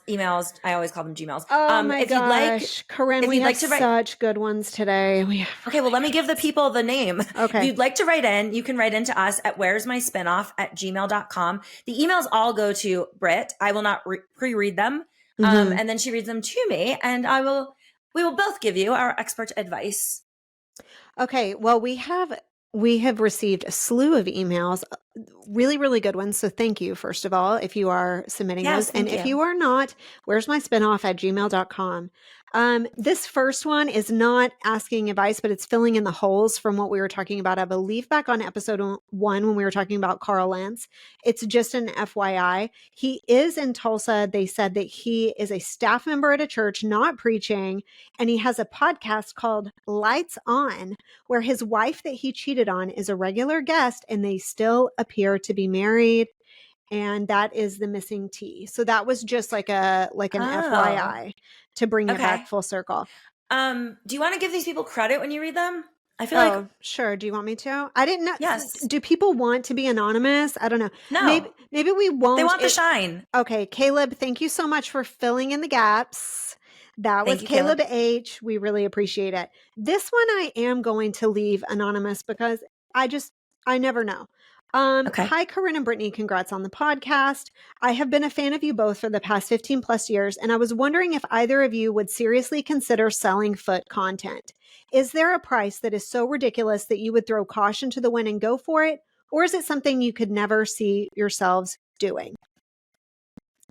I always call them Gmails. Oh my gosh. Corinne, we have such good ones today. Okay. Well, let me give the people the name. Okay. If you'd like to write in, you can write into us at where'smyspinoff@gmail.com. The emails all go to Britt. I will not pre-read them. And then she reads them to me and we will both give you our expert advice. Okay. Well, we have received a slew of emails, really, really good ones. So thank you, first of all, if you are submitting those. And if you are not, where's my spinoff@gmail.com. This first one is not asking advice, but it's filling in the holes from what we were talking about, I believe, back on episode 1 when we were talking about Carl Lentz. It's just an FYI. He is in Tulsa. They said that he is a staff member at a church, not preaching, and he has a podcast called Lights On, where his wife that he cheated on is a regular guest, and they still appear to be married. And that is the missing T. So that was just like an FYI to bring it back full circle. Do you want to give these people credit when you read them? I feel like sure. Do you want me to? I didn't know. Yes. Do people want to be anonymous? I don't know. No. Maybe we won't. They want the shine. Okay, Caleb, thank you so much for filling in the gaps. That was Caleb H. We really appreciate it. This one I am going to leave anonymous because I never know. Hi, Corinne and Britney. Congrats on the podcast. I have been a fan of you both for the past 15 plus years, and I was wondering if either of you would seriously consider selling foot content. Is there a price that is so ridiculous that you would throw caution to the wind and go for it? Or is it something you could never see yourselves doing?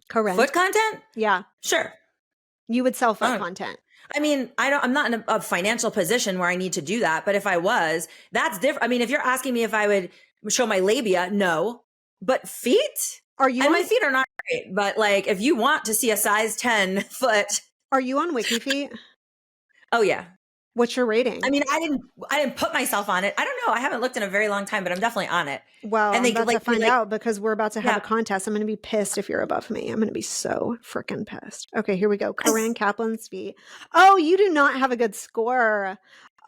Corinne. Foot content? Yeah. Sure. You would sell foot content. I mean, I'm not in a financial position where I need to do that, but if I was, that's different. I mean, if you're asking me if I would show my labia, no. But feet? My feet are not great, but like if you want to see a size 10 foot. Are you on WikiFeet? Oh yeah. What's your rating? I mean, I didn't put myself on it. I don't know. I haven't looked in a very long time, but I'm definitely on it. Well, I'm about to find out because we're about to have a contest. I'm going to be pissed if you're above me. I'm going to be so freaking pissed. Okay, here we go. Corinne Kaplan's feet. Oh, you do not have a good score.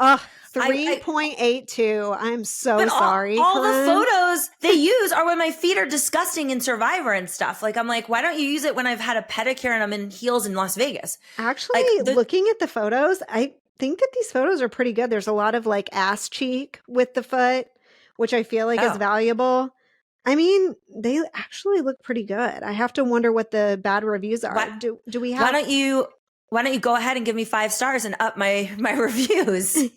3.82. I'm so sorry. All the photos they use are when my feet are disgusting in Survivor and stuff. Like, I'm like, why don't you use it when I've had a pedicure and I'm in heels in Las Vegas? Actually, looking at the photos, I think that these photos are pretty good. There's a lot of like ass cheek with the foot, which I feel like is valuable. I mean, they actually look pretty good. I have to wonder what the bad reviews are. Do we have? Why don't you go ahead and give me 5 stars and up my reviews?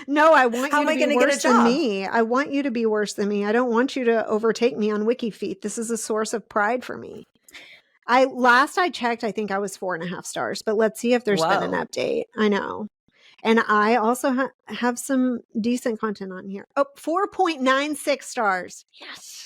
No, I want you to be worse than me. I want you to be worse than me. I don't want you to overtake me on WikiFeet. This is a source of pride for me. Last I checked, I think I was 4.5 stars, but let's see if there's been an update. I know. And I also have some decent content on here. Oh, 4.96 stars. Yes.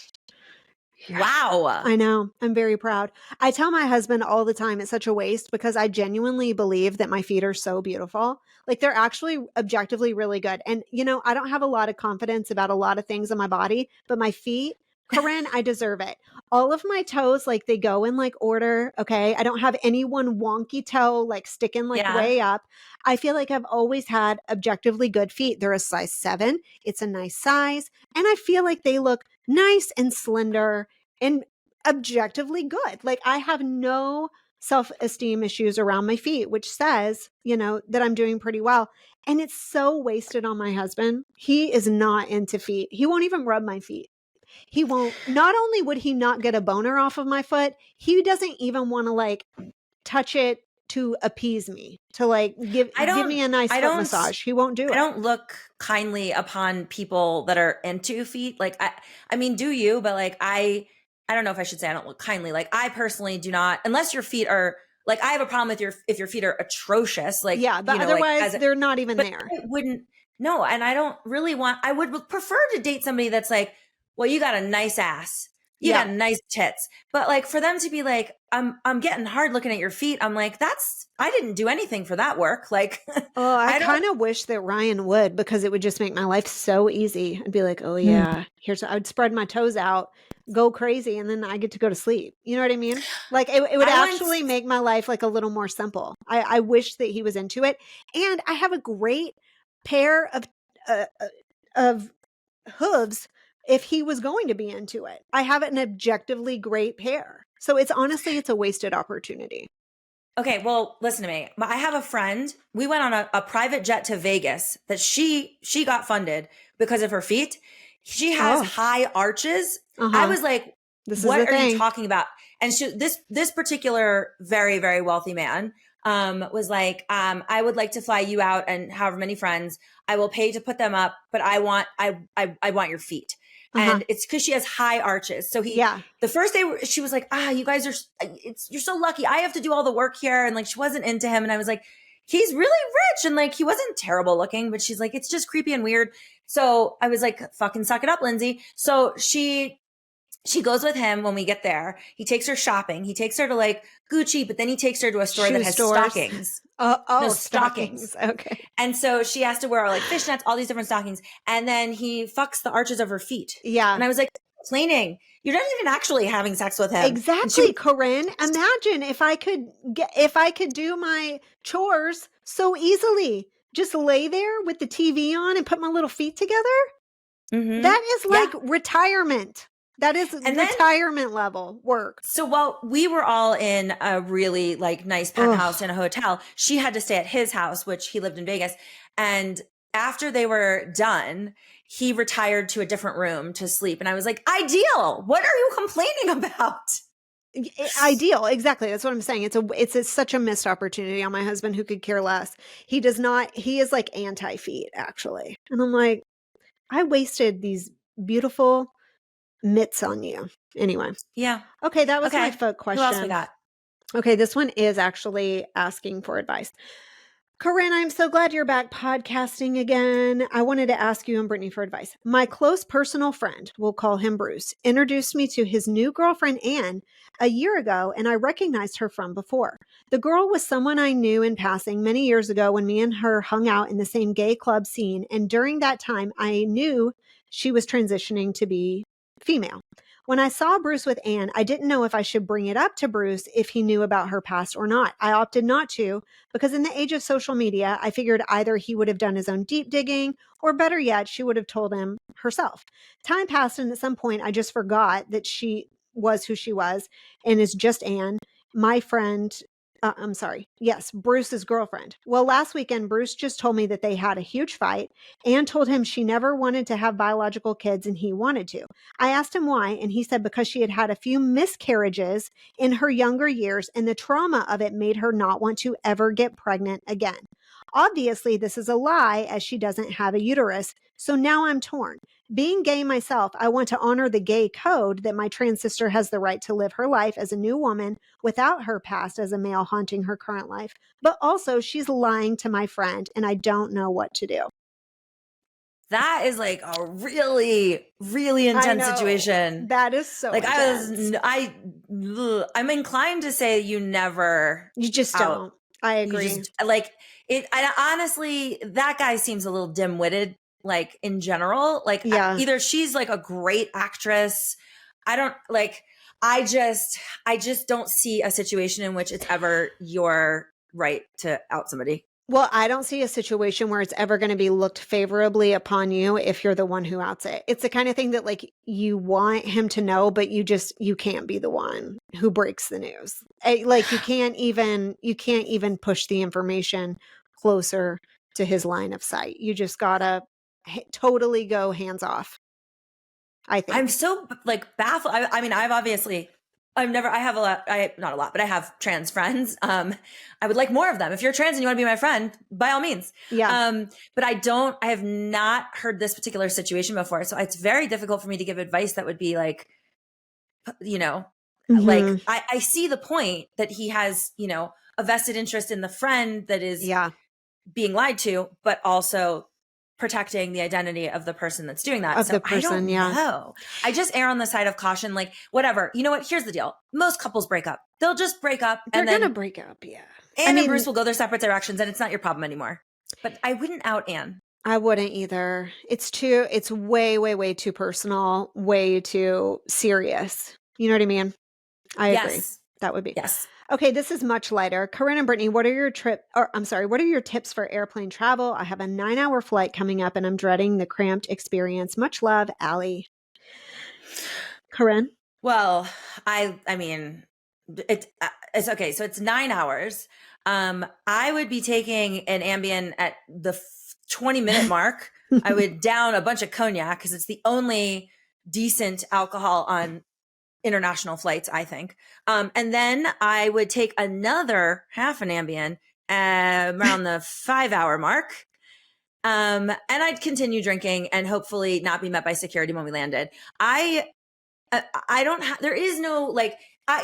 Wow. I know. I'm very proud. I tell my husband all the time it's such a waste because I genuinely believe that my feet are so beautiful. Like they're actually objectively really good. And, you know, I don't have a lot of confidence about a lot of things in my body, but my feet, Corinne, I deserve it. All of my toes, like they go in like order. Okay. I don't have any one wonky toe like sticking like way up. I feel like I've always had objectively good feet. They're a size 7. It's a nice size. And I feel like they look nice and slender and objectively good. Like I have no self-esteem issues around my feet, which says, you know, that I'm doing pretty well. And it's so wasted on my husband. He is not into feet. He won't even rub my feet. He won't. Not only would he not get a boner off of my foot, he doesn't even want to like touch it to appease me, to like give me a nice foot massage. He won't do it. I don't look kindly upon people that are into feet. Like, I mean, do you? But like, I don't know if I should say I don't look kindly. Like, I personally do not, unless your feet are like, I have a problem with if your feet are atrocious. Like, yeah, but otherwise they're not even there. I wouldn't. No, and I don't really want. I would prefer to date somebody that's like, well, you got a nice ass. You got nice tits. But like for them to be like, I'm getting hard looking at your feet. I'm like, I didn't do anything for that work. Like, oh, I kind of wish that Ryan would, because it would just make my life so easy. I'd be like, oh yeah, I'd spread my toes out, go crazy. And then I get to go to sleep. You know what I mean? Like it would actually make my life like a little more simple. I wish that he was into it. And I have a great pair of hooves if he was going to be into it. I have an objectively great pair. So it's a wasted opportunity. Okay, well, listen to me. I have a friend. We went on a private jet to Vegas that she got funded because of her feet. She has high arches. I was like, what are you talking about? And this particular very, very wealthy man was like, I would like to fly you out and however many friends. I will pay to put them up, but I want your feet. And it's because she has high arches. So the first day she was like, you guys you're so lucky. I have to do all the work here. And like, she wasn't into him. And I was like, he's really rich. And like, he wasn't terrible looking, but she's like, it's just creepy and weird. So I was like, fucking suck it up, Lindsay. So she goes with him when we get there. He takes her shopping. He takes her to like Gucci, but then he takes her to a store that has stockings. Stockings. Okay. And so she has to wear like fishnets, all these different stockings. And then he fucks the arches of her feet. Yeah. And I was like, complaining. You're not even actually having sex with him. Exactly, Corinne. Imagine if I could do my chores so easily. Just lay there with the TV on and put my little feet together. Mm-hmm. That is like retirement. That is retirement level work. So while we were all in a really like nice penthouse in a hotel, she had to stay at his house, which he lived in Vegas. And after they were done, he retired to a different room to sleep. And I was like, ideal. What are you complaining about? Ideal. Exactly. That's what I'm saying. It's such a missed opportunity on my husband, who could care less. He is like anti-feet actually. And I'm like, I wasted these beautiful mitts on you. Anyway. Yeah. Okay. That was my foot question. Who else we got? Okay. This one is actually asking for advice. Corinne, I'm so glad you're back podcasting again. I wanted to ask you and Brittany for advice. My close personal friend, we'll call him Bruce, introduced me to his new girlfriend, Anne, a year ago, and I recognized her from before. The girl was someone I knew in passing many years ago when me and her hung out in the same gay club scene, and during that time, I knew she was transitioning to be female. When I saw Bruce with Anne, I didn't know if I should bring it up to Bruce if he knew about her past or not. I opted not to because in the age of social media, I figured either he would have done his own deep digging or better yet, she would have told him herself. Time passed and at some point I just forgot that she was who she was and is just Anne, my friend. Bruce's girlfriend. Well, last weekend, Bruce just told me that they had a huge fight. Anne told him she never wanted to have biological kids and he wanted to. I asked him why, and he said because she had had a few miscarriages in her younger years and the trauma of it made her not want to ever get pregnant again. Obviously, this is a lie as she doesn't have a uterus. So now I'm torn. Being gay myself, I want to honor the gay code that my trans sister has the right to live her life as a new woman without her past as a male haunting her current life. But also she's lying to my friend and I don't know what to do. That is like a really, really intense situation. That is so like intense. I'm inclined to say you just don't. I agree. Honestly, that guy seems a little dim-witted, like in general. Like either she's like a great actress. I just don't see a situation in which it's ever your right to out somebody. Well, I don't see a situation where it's ever going to be looked favorably upon you if you're the one who outs it. It's the kind of thing that like you want him to know, but you can't be the one who breaks the news. Like you can't even push the information closer to his line of sight. You just gotta totally go hands off. I think. I'm so like baffled. I mean, not a lot, but I have trans friends. I would like more of them. If you're trans and you want to be my friend, by all means. Yeah. But I have not heard this particular situation before. So it's very difficult for me to give advice that would be like, like I see the point that he has, a vested interest in the friend that is being lied to, but also protecting the identity of the person that's doing that. I don't know. I just err on the side of caution, like whatever. You know what? Here's the deal. Most couples break up. They'll just break up. They're going to break up. Yeah. Anne and Bruce will go their separate directions and it's not your problem anymore. But I wouldn't out Anne. I wouldn't either. It's way, way, way too personal, way too serious. You know what I mean? I agree. That would be. Yes. Okay, this is much lighter. Corinne and Brittany, what are your tips for airplane travel? I have a 9-hour flight coming up and I'm dreading the cramped experience. Much love, Allie. Corinne? Well, I mean, it's okay. So it's 9 hours. I would be taking an Ambien at the 20-minute mark. I would down a bunch of cognac because it's the only decent alcohol on international flights, I think. And then I would take another half an Ambien around the 5-hour mark. And I'd continue drinking and hopefully not be met by security when we landed. I don't have, there is no like,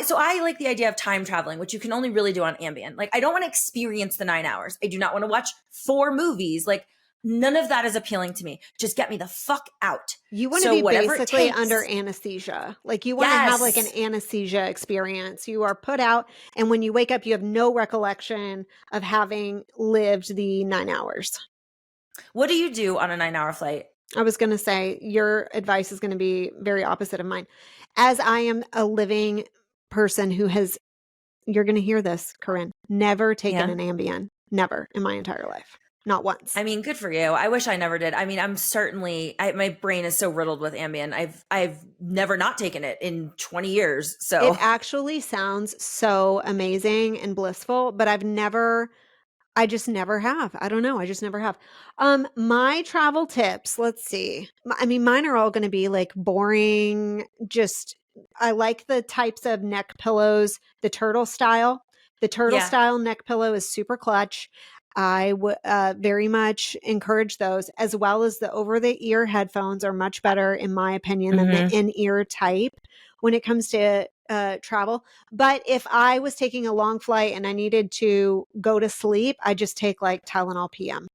so I like the idea of time traveling, which you can only really do on Ambien. Like, I don't want to experience the 9 hours. I do not want to watch 4 movies. Like, none of that is appealing to me. Just get me the fuck out. You want to So be whatever it basically takes. under anesthesia. Like you want to have like an Yes. anesthesia experience. You are put out, and when you wake up, you have no recollection of having lived the 9 hours. What do you do on a 9-hour flight? I was going to say your advice is going to be very opposite of mine. As I am a living person who has, you're going to hear this, Corinne, never taken Yeah. an Ambien. Never in my entire life. Not once. I mean, good for you. I wish I never did. I mean, I'm certainly, my brain is so riddled with Ambien. I've never not taken it in 20 years. So It actually sounds so amazing and blissful, but I just never have. I don't know. I just never have. My travel tips, let's see. I mean, mine are all going to be like boring. I like the types of neck pillows, the turtle style. The turtle Yeah. style neck pillow is super clutch. I would very much encourage those, as well as the over the ear headphones are much better, in my opinion, than the in ear type when it comes to travel. But if I was taking a long flight and I needed to go to sleep, I just take like Tylenol PM,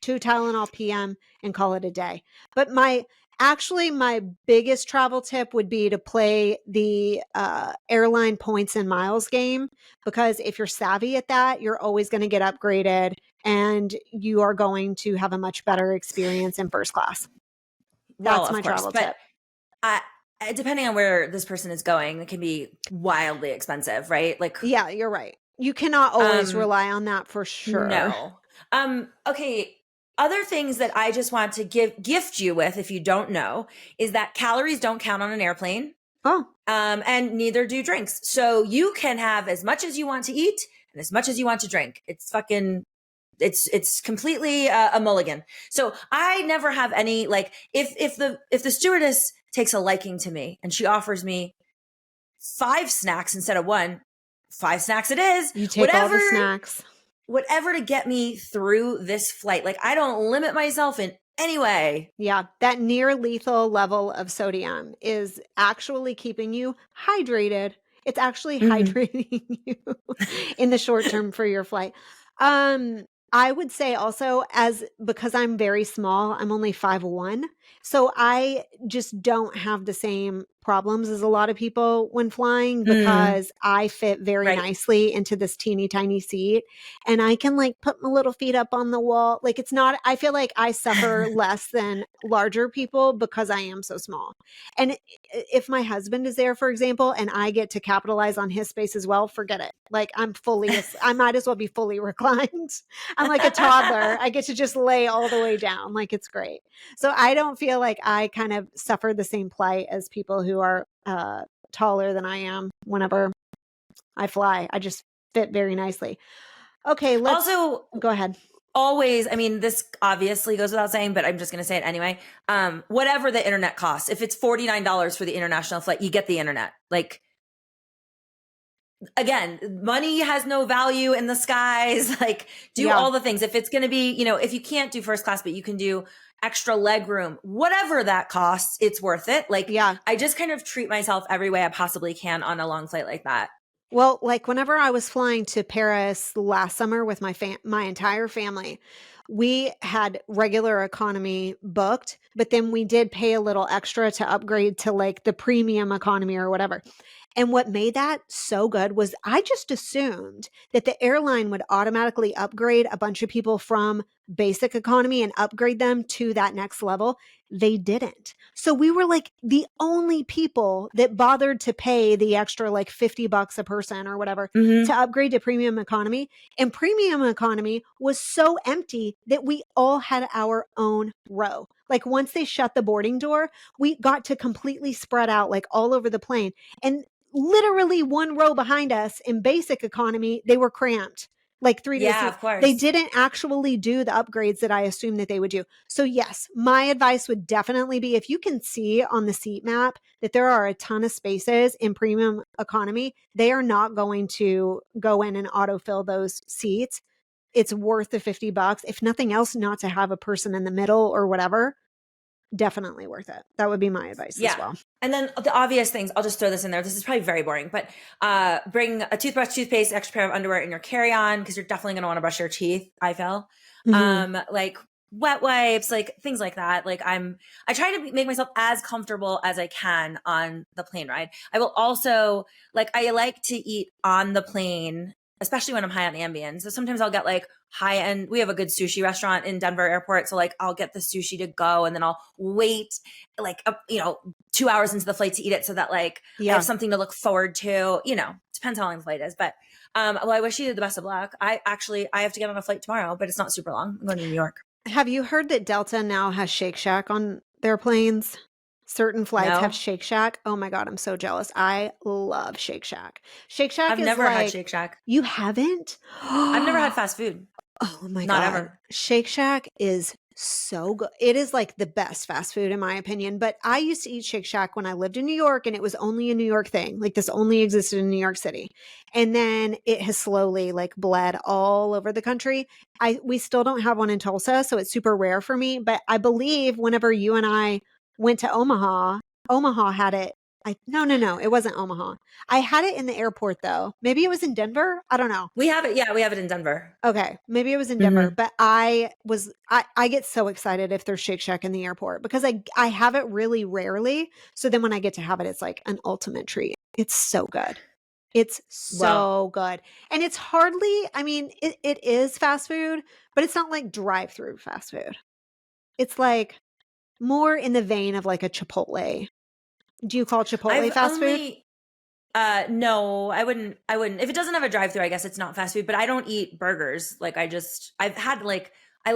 2 Tylenol PM and call it a day. But my biggest travel tip would be to play the airline points and miles game, because if you're savvy at that, you're always going to get upgraded and you are going to have a much better experience in first class. That's my travel tip. Depending on where this person is going, it can be wildly expensive, right? Like, yeah, you're right. You cannot always rely on that for sure. No. Okay. Other things that I just want to gift you with, if you don't know, is that calories don't count on an airplane. Oh. And neither do drinks. So you can have as much as you want to eat and as much as you want to drink. It's completely a mulligan. So I never have any, like, if the stewardess takes a liking to me and she offers me 5 snacks instead of 1, 5 snacks it is. You take all the snacks. Whatever to get me through this flight. Like, I don't limit myself in any way. Yeah, that near lethal level of sodium is actually keeping you hydrated. It's actually hydrating you in the short term for your flight. I would say also, because I'm very small, I'm only 5'1", so I just don't have the same problems as a lot of people when flying, because I fit very nicely into this teeny tiny seat, and I can like put my little feet up on the wall. Like, I feel like I suffer less than larger people because I am so small. And if my husband is there, for example, and I get to capitalize on his space as well, forget it. Like, I might as well be fully reclined. I'm like a toddler. I get to just lay all the way down. Like, it's great. So I don't feel like I kind of suffer the same plight as people who are taller than I am whenever I fly. I just fit very nicely. Okay, go ahead. Always, I mean, this obviously goes without saying, but I'm just going to say it anyway. Whatever the internet costs, if it's $49 for the international flight, you get the internet. Like, again, money has no value in the skies. Like, do all the things. If it's going to be, if you can't do first class, but you can do extra leg room, whatever that costs, it's worth it. Like, I just kind of treat myself every way I possibly can on a long flight like that. Well, like whenever I was flying to Paris last summer with my entire family, we had regular economy booked, but then we did pay a little extra to upgrade to like the premium economy or whatever. And what made that so good was I just assumed that the airline would automatically upgrade a bunch of people from basic economy and upgrade them to that next level. They didn't. So we were like the only people that bothered to pay the extra like $50 a person or whatever to upgrade to premium economy. And premium economy was so empty that we all had our own row. Like, once they shut the boarding door, we got to completely spread out like all over the plane. And literally one row behind us in basic economy, they were cramped. Like 3 days. Yeah, of course. They didn't actually do the upgrades that I assumed that they would do. So yes, my advice would definitely be, if you can see on the seat map that there are a ton of spaces in premium economy, they are not going to go in and autofill those seats. it's worth the $50. If nothing else, not to have a person in the middle or whatever, definitely worth it. That would be my advice as well. And then the obvious things, I'll just throw this in there. This is probably very boring, but bring a toothbrush, toothpaste, extra pair of underwear in your carry-on, because you're definitely going to want to brush your teeth, I feel. Like wet wipes, like things like that. Like I try to make myself as comfortable as I can on the plane ride. I will also, like, I like to eat on the plane, especially when I'm high on Ambien. So sometimes I'll get like high end. We have a good sushi restaurant in Denver airport. So like I'll get the sushi to go and then I'll wait like, 2 hours into the flight to eat it so that like I have something to look forward to, depends how long the flight is. But well, I wish you the best of luck. I have to get on a flight tomorrow, but it's not super long. I'm going to New York. Have you heard that Delta now has Shake Shack on their planes? Certain flights have Shake Shack. Oh my God, I'm so jealous. I love Shake Shack. Shake Shack I've never had Shake Shack. You haven't? I've never had fast food. Oh my God. Not ever. Shake Shack is so good. It is like the best fast food in my opinion. But I used to eat Shake Shack when I lived in New York, and it was only a New York thing. Like this only existed in New York City. And then it has slowly like bled all over the country. We still don't have one in Tulsa, so it's super rare for me. But I believe whenever you and I went to Omaha had it. No, it wasn't Omaha. I had it in the airport though. Maybe it was in Denver. I don't know. We have it. Yeah, we have it in Denver. Okay, maybe it was in Denver. But I get so excited if there's Shake Shack in the airport because I have it really rarely. So then when I get to have it, it's like an ultimate treat. It's so good. It's so good. And it's hardly, I mean, it is fast food, but it's not like drive-through fast food. It's like more in the vein of like a Chipotle. Do you call Chipotle fast food? No, I wouldn't. If it doesn't have a drive-through, I guess it's not fast food, but I don't eat burgers. Like I've had like, I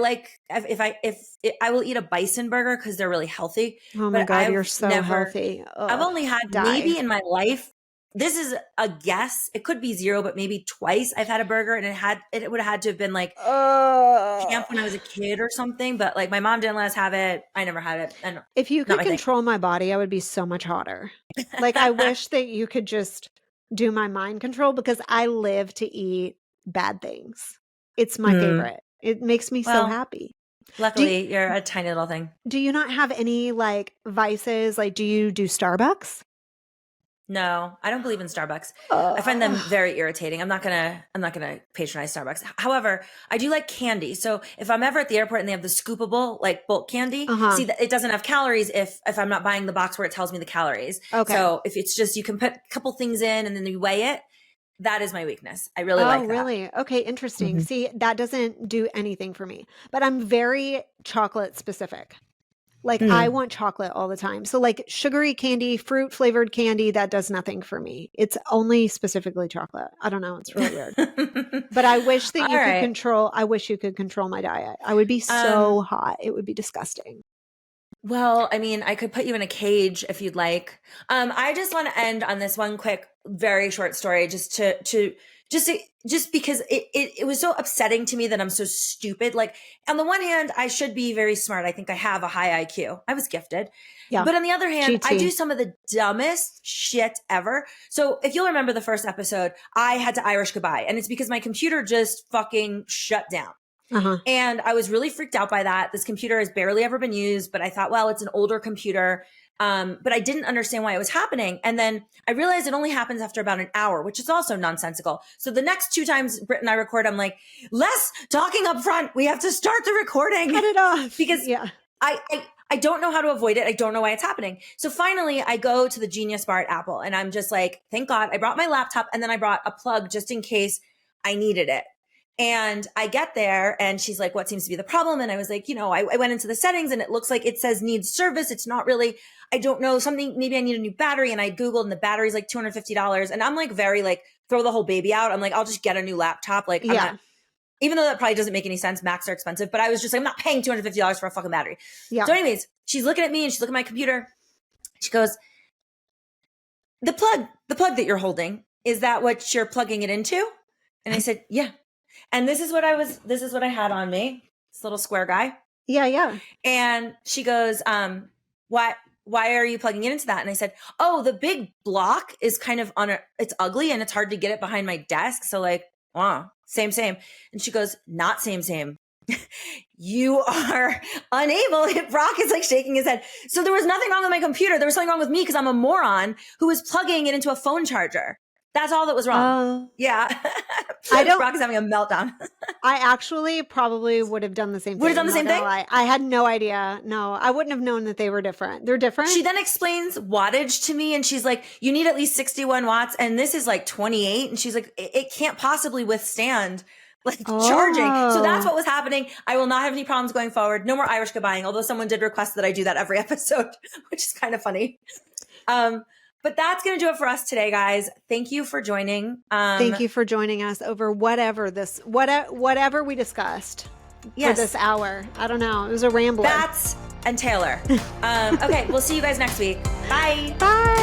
will eat a bison burger because they're really healthy. Oh my God, you're so healthy. I've only had maybe in my life, this is a guess. It could be 0, but maybe twice I've had a burger, and it would have had to have been like camp when I was a kid or something. But like my mom didn't let us have it. I never had it. And if you could control my body, I would be so much hotter. Like I wish that you could just do my mind control because I live to eat bad things. It's my favorite. It makes me so happy. Luckily, you're a tiny little thing. Do you not have any like vices? Like, do you do Starbucks? No, I don't believe in Starbucks. I find them very irritating. I'm not gonna patronize Starbucks. However, I do like candy. So if I'm ever at the airport and they have the scoopable like bulk candy, see that it doesn't have calories if I'm not buying the box where it tells me the calories. Okay. So if it's just you can put a couple things in and then you weigh it, that is my weakness. I really like that. Oh, really? Okay, interesting. See, that doesn't do anything for me. But I'm very chocolate specific. Like I want chocolate all the time. So like sugary candy, fruit flavored candy, that does nothing for me. It's only specifically chocolate. I don't know. It's really weird. But I wish that you could control my diet. I would be so hot. It would be disgusting. Well, I mean, I could put you in a cage if you'd like. I just want to end on this one quick, very short story just because it was so upsetting to me that I'm so stupid. Like on the one hand, I should be very smart. I think I have a high IQ. I was gifted. Yeah. But on the other hand, I do some of the dumbest shit ever. So if you'll remember the first episode, I had to Irish goodbye, and it's because my computer just fucking shut down. And I was really freaked out by that. This computer has barely ever been used, but I thought, well, it's an older computer. But I didn't understand why it was happening. And then I realized it only happens after about an hour, which is also nonsensical. So the next 2 times Britt and I record, I'm like, less talking up front. We have to start the recording. Cut it off. Because I don't know how to avoid it. I don't know why it's happening. So finally I go to the Genius Bar at Apple, and I'm just like, thank God I brought my laptop, and then I brought a plug just in case I needed it. And I get there and she's like, what seems to be the problem? And I was like, I went into the settings and it looks like it says needs service. It's not really, I don't know, maybe I need a new battery. And I Googled and the battery's like $250. And I'm like, very like, throw the whole baby out. I'm like, I'll just get a new laptop. Like, I'm not, even though that probably doesn't make any sense. Macs are expensive, but I was just like, I'm not paying $250 for a fucking battery. Yeah. So anyways, she's looking at me and she's looking at my computer. She goes, the plug that you're holding, is that what you're plugging it into? And I said, yeah. And this is what I had on me, this little square guy. Yeah, yeah. And she goes, why are you plugging it into that? And I said, oh, the big block is kind of it's ugly and it's hard to get it behind my desk. So like, Same. And she goes, not same. You are unable. Brock is like shaking his head. So there was nothing wrong with my computer. There was something wrong with me because I'm a moron who was plugging it into a phone charger. That's all that was wrong. Yeah. Brock is having a meltdown. I actually probably would have done the same thing. Would have done the same thing? I had no idea. No, I wouldn't have known that they were different. They're different. She then explains wattage to me and she's like, you need at least 61 watts and this is like 28. And she's like, it can't possibly withstand charging. So that's what was happening. I will not have any problems going forward. No more Irish goodbying, although someone did request that I do that every episode, which is kind of funny. But that's going to do it for us today, guys. Thank you for joining. Thank you for joining us over whatever we discussed for this hour. I don't know. It was a rambler. Bats and Taylor. Okay, we'll see you guys next week. Bye. Bye.